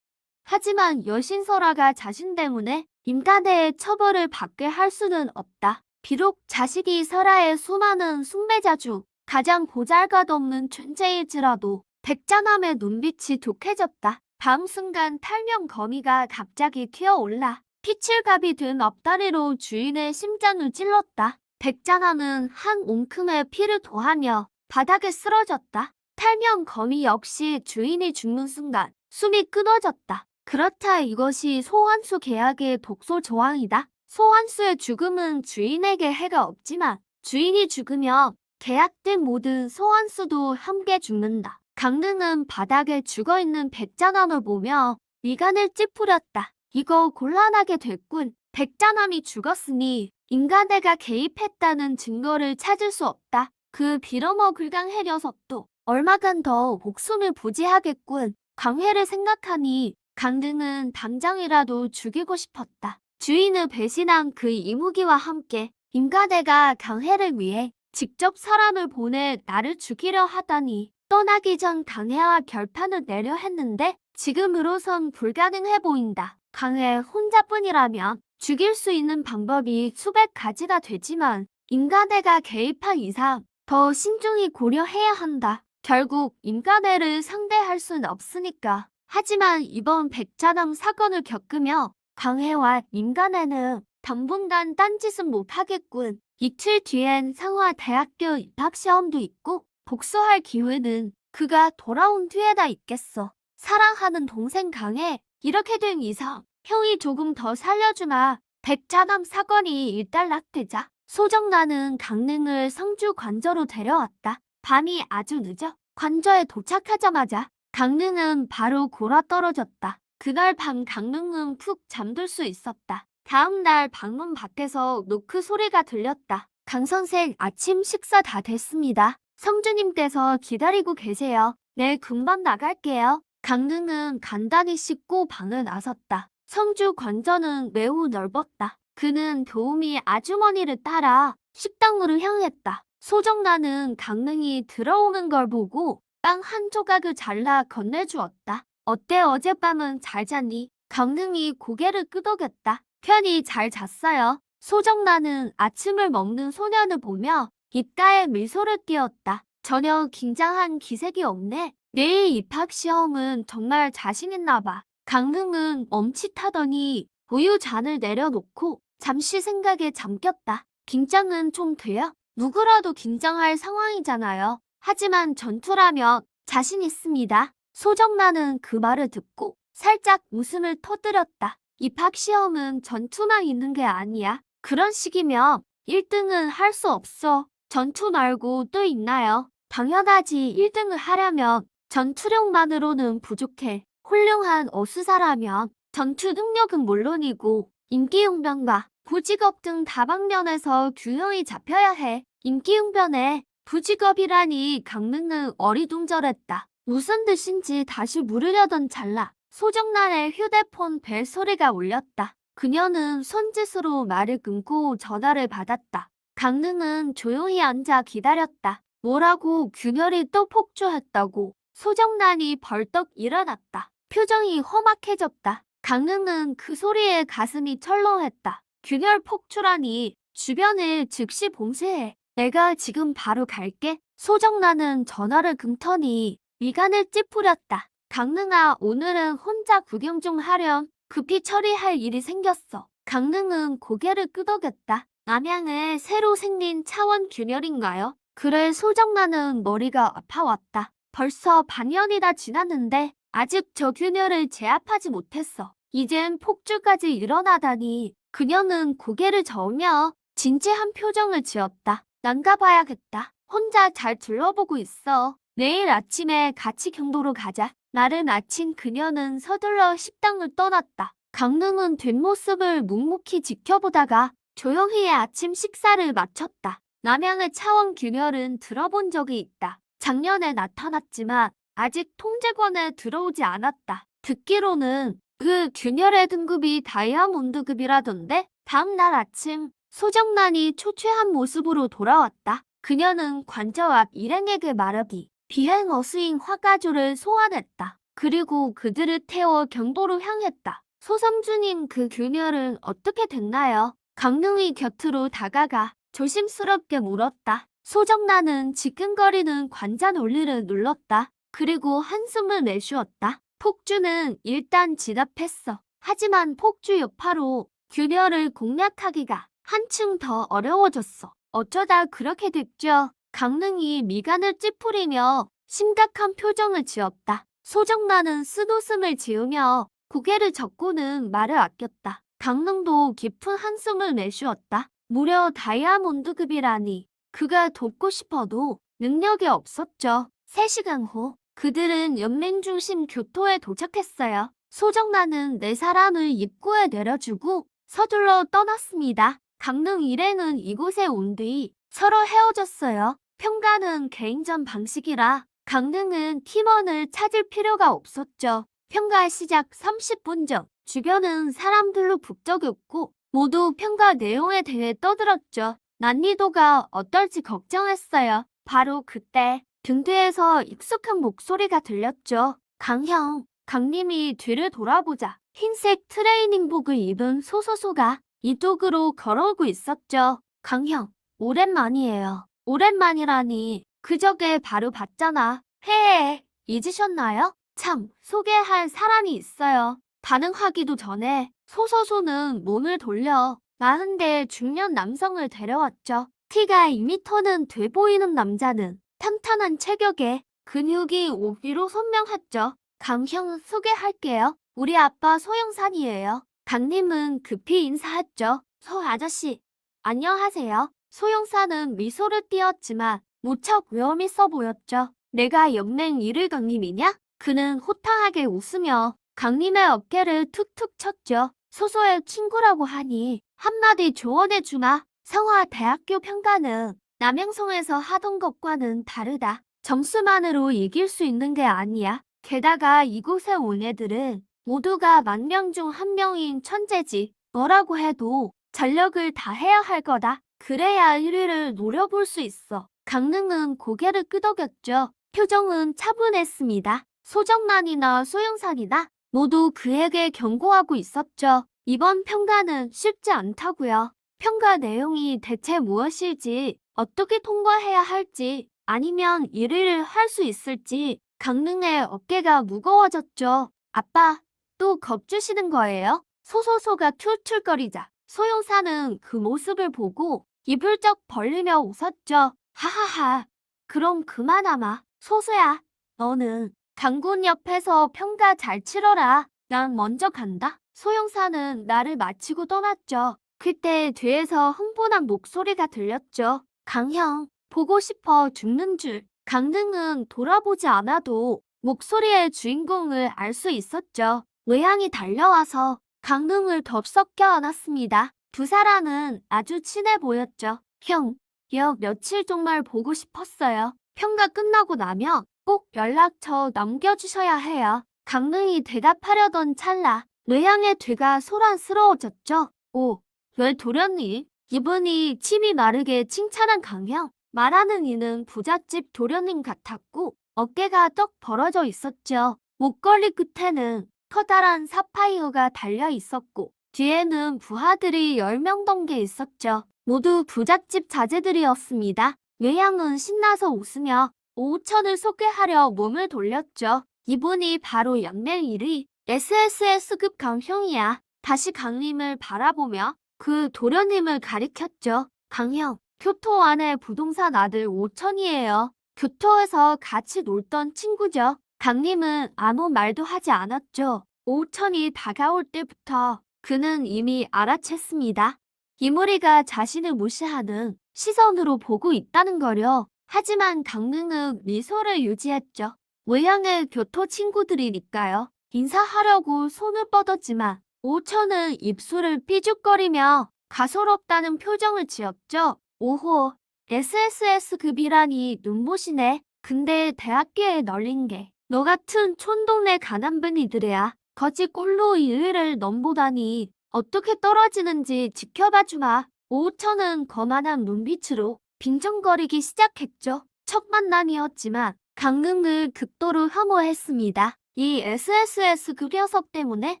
하지만 여신설아가 자신 때문에 임간대의 처벌을 받게 할 수는 없다. 비록 자식이 설아의 수많은 숭배자 중 가장 보잘것없는 존재일지라도 백자남의 눈빛이 독해졌다. 다음 순간 탈명 거미가 갑자기 튀어올라 피칠갑이 든 앞다리로 주인의 심장을 찔렀다. 백자남은 한 웅큼의 피를 토하며 바닥에 쓰러졌다. 탈명 거미 역시 주인이 죽는 순간 숨이 끊어졌다. 그렇다, 이것이 소환수 계약의 독소 조항이다. 소환수의 죽음은 주인에게 해가 없지만 주인이 죽으면 계약된 모든 소환수도 함께 죽는다. 강릉은 바닥에 죽어있는 백자남을 보며 미간을 찌푸렸다. 이거 곤란하게 됐군. 백자남이 죽었으니 인간애가 개입했다는 증거를 찾을 수 없다. 그 빌어먹을 강해 녀석도 얼마간 더 목숨을 부지하겠군. 강해를 생각하니 강릉은 당장이라도 죽이고 싶었다. 주인을 배신한 그 이무기와 함께 임가대가 강해를 위해 직접 사람을 보내 나를 죽이려 하다니 떠나기 전 강해와 결판을 내려 했는데 지금으로선 불가능해 보인다. 강해 혼자뿐이라면 죽일 수 있는 방법이 수백 가지가 되지만 임가대가 개입한 이상 더 신중히 고려해야 한다. 결국 임가대를 상대할 순 없으니까. 하지만 이번 백자남 사건을 겪으며 강해와 임간애는 당분간 딴짓은 못하겠군. 이틀 뒤엔 상화대학교 입학시험도 있고 복수할 기회는 그가 돌아온 뒤에다 있겠어. 사랑하는 동생 강해, 이렇게 된 이상 형이 조금 더 살려주마. 백자남 사건이 일단락되자 소정나는 강릉을 성주 관저로 데려왔다. 밤이 아주 늦어 관저에 도착하자마자 강릉은 바로 골아떨어졌다. 그날 밤 강릉은 푹 잠들 수 있었다. 다음 날 방문 밖에서 노크 소리가 들렸다. 강 선생, 아침 식사 다 됐습니다. 성주님께서 기다리고 계세요. 네, 금방 나갈게요. 강릉은 간단히 씻고 방을 나섰다. 성주 관저는 매우 넓었다. 그는 도우미 아주머니를 따라 식당으로 향했다. 소정나는 강릉이 들어오는 걸 보고 빵 한 조각을 잘라 건네주었다. 어때, 어젯밤은 잘 잤니? 강릉이 고개를 끄덕였다. 편히 잘 잤어요. 소정나는 아침을 먹는 소년을 보며 입가에 미소를 띄었다. 전혀 긴장한 기색이 없네. 내일 입학시험은 정말 자신 있나 봐. 강릉은 멈칫하더니 우유 잔을 내려놓고 잠시 생각에 잠겼다. 긴장은 좀 돼요? 누구라도 긴장할 상황이잖아요. 하지만 전투라면 자신 있습니다. 소정나는 그 말을 듣고 살짝 웃음을 터뜨렸다. 입학시험은 전투만 있는 게 아니야. 그런 식이면 1등은 할 수 없어. 전투 말고 또 있나요? 당연하지. 1등을 하려면 전투력만으로는 부족해. 훌륭한 어수사라면 전투 능력은 물론이고 인기응변과 부직업 등 다방면에서 균형이 잡혀야 해. 인기응변에 부직업이라니. 강릉은 어리둥절했다. 무슨 뜻인지 다시 물으려던 찰나 소정란의 휴대폰 벨 소리가 울렸다. 그녀는 손짓으로 말을 끊고 전화를 받았다. 강릉은 조용히 앉아 기다렸다. 뭐라고? 균열이 또 폭주했다고. 소정란이 벌떡 일어났다. 표정이 험악해졌다. 강릉은 그 소리에 가슴이 철렁했다. 균열 폭주라니. 주변을 즉시 봉쇄해. 내가 지금 바로 갈게. 소정란은 전화를 끊더니 미간을 찌푸렸다. 강릉아, 오늘은 혼자 구경 좀 하렴. 급히 처리할 일이 생겼어. 강릉은 고개를 끄덕였다. 남양에 새로 생긴 차원 균열인가요? 그래. 소정란은 머리가 아파왔다. 벌써 반년이나 지났는데 아직 저 균열을 제압하지 못했어. 이젠 폭주까지 일어나다니. 그녀는 고개를 저으며 진지한 표정을 지었다. 난 가봐야겠다. 혼자 잘 둘러보고 있어. 내일 아침에 같이 경도로 가자. 날은 아침 그녀는 서둘러 식당을 떠났다. 강릉은 뒷모습을 묵묵히 지켜보다가 조용히 아침 식사를 마쳤다. 남양의 차원 균열은 들어본 적이 있다. 작년에 나타났지만 아직 통제권에 들어오지 않았다. 듣기로는 그 균열의 등급이 다이아몬드급이라던데. 다음 날 아침 소정란이 초췌한 모습으로 돌아왔다. 그녀는 관저 앞 일행에게 말하기 비행 어스인 화가조를 소환했다. 그리고 그들을 태워 경도로 향했다. 소성주님, 그 균열은 어떻게 됐나요? 강릉이 곁으로 다가가 조심스럽게 물었다. 소정란은 지끈거리는 관자 논리를 눌렀다. 그리고 한숨을 내쉬었다. 폭주는 일단 진압했어. 하지만 폭주 여파로 균열을 공략하기가 한층 더 어려워졌어. 어쩌다 그렇게 됐죠? 강릉이 미간을 찌푸리며 심각한 표정을 지었다. 소정란은 쓴웃음을 지으며 고개를 젓고는 말을 아꼈다. 강릉도 깊은 한숨을 내쉬었다. 무려 다이아몬드급이라니. 그가 돕고 싶어도 능력이 없었죠. 3시간 후 그들은 연맹 중심 교토에 도착했어요. 소정란은 4사람을 입구에 내려주고 서둘러 떠났습니다. 강릉 일행은 이곳에 온 뒤 서로 헤어졌어요. 평가는 개인전 방식이라 강릉은 팀원을 찾을 필요가 없었죠. 평가 시작 30분 전 주변은 사람들로 북적였고 모두 평가 내용에 대해 떠들었죠. 난이도가 어떨지 걱정했어요. 바로 그때 등 뒤에서 익숙한 목소리가 들렸죠. 강형, 강님이 뒤를 돌아보자 흰색 트레이닝복을 입은 소소소가 이쪽으로 걸어오고 있었죠. 강형, 오랜만이에요. 오랜만이라니. 그저께 바로 봤잖아. 헤헤, 잊으셨나요? 참, 소개할 사람이 있어요. 반응하기도 전에 소소소는 몸을 돌려 40대 중년 남성을 데려왔죠. 키가 2m는 돼 보이는 남자는 탄탄한 체격에 근육이 오비로 선명했죠. 강형 소개할게요. 우리 아빠 소영산이에요. 강님은 급히 인사했죠. 소 아저씨, 안녕하세요. 소영산은 미소를 띄었지만 무척 위험 있어 보였죠. 내가 연맹 일일 강님이냐? 그는 호탕하게 웃으며 강림의 어깨를 툭툭 쳤죠. 소소의 친구라고 하니 한마디 조언해주마. 성화대학교 평가는 남양성에서 하던 것과는 다르다. 점수만으로 이길 수 있는 게 아니야. 게다가 이곳에 온 애들은 모두가 10,000명 중 1명인 천재지. 뭐라고 해도 전력을 다해야 할 거다. 그래야 1위를 노려볼 수 있어. 강릉은 고개를 끄덕였죠. 표정은 차분했습니다. 소정란이나 소영산이나 모두 그에게 경고하고 있었죠. 이번 평가는 쉽지 않다고요. 평가 내용이 대체 무엇일지, 어떻게 통과해야 할지, 아니면 1위를 할 수 있을지 강릉의 어깨가 무거워졌죠. 아빠, 또 겁주시는 거예요? 소소소가 툴툴거리자 소영사는 그 모습을 보고 입을 쩍 벌리며 웃었죠. 하하하, 그럼 그만하마. 소소야, 너는 강군 옆에서 평가 잘 치러라. 난 먼저 간다. 소영사는 나를 마치고 떠났죠. 그때 뒤에서 흥분한 목소리가 들렸죠. 강형, 보고 싶어 죽는 줄. 강릉은 돌아보지 않아도 목소리의 주인공을 알 수 있었죠. 외향이 달려와서 강릉을 덥석 껴안았습니다. 두 사람은 아주 친해 보였죠. 형, 역 며칠 정말 보고 싶었어요. 평가 끝나고 나면 꼭 연락처 남겨주셔야 해요. 강릉이 대답하려던 찰나 외향의 뒤가 소란스러워졌죠. 오, 왜 도련님? 이분이 침이 마르게 칭찬한 강형. 말하는 이는 부잣집 도련님 같았고 어깨가 떡 벌어져 있었죠. 목걸이 끝에는 커다란 사파이어가 달려 있었고 뒤에는 부하들이 10명 덤게 있었죠. 모두 부잣집 자제들이었습니다. 외향은 신나서 웃으며 오우천을 소개하려 몸을 돌렸죠. 이분이 바로 연맹 1위 SSS급 강형이야. 다시 강림을 바라보며 그 도련님을 가리켰죠. 강형, 교토 안에 부동산 아들 오천이에요. 교토에서 같이 놀던 친구죠. 강림은 아무 말도 하지 않았죠. 오천이 다가올 때부터 그는 이미 알아챘습니다. 이무리가 자신을 무시하는 시선으로 보고 있다는 거려. 하지만 강릉은 미소를 유지했죠. 외향의 교토 친구들이니까요. 인사하려고 손을 뻗었지만 오천은 입술을 삐죽거리며 가소롭다는 표정을 지었죠. 오호, SSS급이라니 눈부시네. 근데 대학교에 널린 게 너 같은 촌동네 가난뱅이들이야. 거지 꼴로 1위를 넘보다니 어떻게 떨어지는지 지켜봐 주마. 오천은 거만한 눈빛으로 빈정거리기 시작했죠. 첫 만남이었지만 강릉을 극도로 혐오했습니다. 이 SSS급 녀석 때문에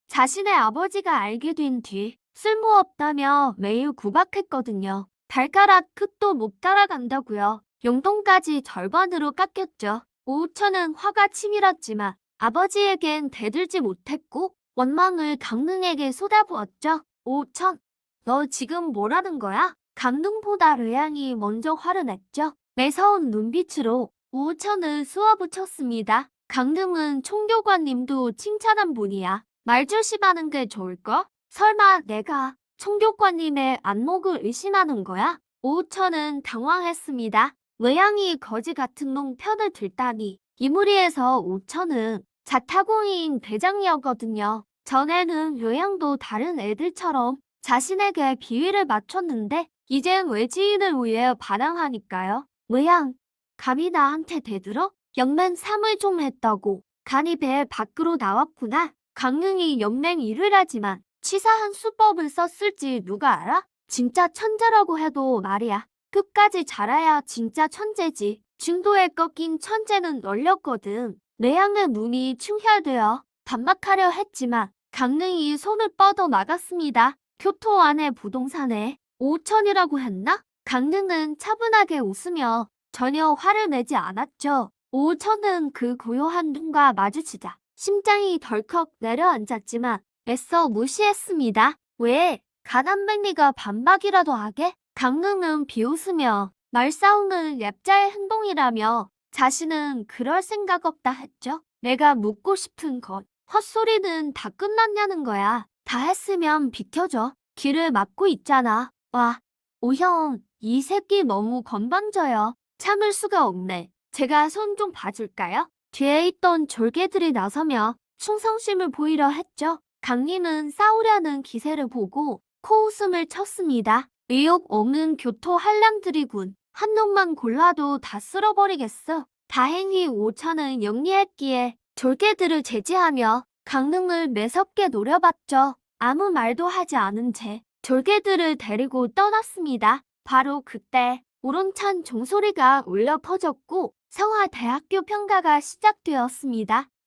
자신의 아버지가 알게 된 뒤 쓸모없다며 매일 구박했거든요. 발가락 끝도 못 따라간다고요. 용돈까지 절반으로 깎였죠. 오천은 화가 치밀었지만 아버지에겐 대들지 못했고 원망을 강릉에게 쏟아부었죠. 오천, 너 지금 뭐라는 거야? 강릉보다 르양이 먼저 화를 냈죠. 매서운 눈빛으로 오천을 쏘아붙였습니다. 강릉은 총교관님도 칭찬한 분이야. 말 조심하는 게 좋을까? 설마 내가 총교관님의 안목을 의심하는 거야? 오천은 당황했습니다. 외양이 거지 같은 놈 편을 들다니. 이 무리에서 오천은 자타공인 대장이었거든요. 전에는 외양도 다른 애들처럼 자신에게 비위를 맞췄는데 이젠 외지인을 위해 반항하니까요. 외양, 감히 나한테 대들어? 영맹 3을 좀 했다고. 간이 배 밖으로 나왔구나. 강릉이 영맹 1을 하지만 치사한 수법을 썼을지 누가 알아? 진짜 천재라고 해도 말이야. 끝까지 자라야 진짜 천재지. 중도에 꺾인 천재는 널렸거든. 내양의 눈이 충혈되어 반박하려 했지만 강릉이 손을 뻗어 막았습니다. 교토 안의 부동산에 5천이라고 했나? 강릉은 차분하게 웃으며 전혀 화를 내지 않았죠. 5천은 그 고요한 눈과 마주치자 심장이 덜컥 내려앉았지만 애써 무시했습니다. 왜? 가난뱅이가 반박이라도 하게? 강릉은 비웃으며 말싸움은 랩자의 행동이라며 자신은 그럴 생각 없다 했죠. 내가 묻고 싶은 것, 헛소리는 다 끝났냐는 거야. 다 했으면 비켜줘. 길을 막고 있잖아. 와, 오형, 이 새끼 너무 건방져요. 참을 수가 없네. 제가 손 좀 봐줄까요? 뒤에 있던 졸개들이 나서며 충성심을 보이려 했죠. 강림은 싸우려는 기세를 보고 코웃음을 쳤습니다. 의욕 없는 교토 한량들이군. 한 놈만 골라도 다 쓸어버리겠어. 다행히 오천은 영리했기에 졸개들을 제지하며 강릉을 매섭게 노려봤죠. 아무 말도 하지 않은 채 졸개들을 데리고 떠났습니다. 바로 그때 우렁찬 종소리가 울려 퍼졌고 성화대학교 평가가 시작되었습니다.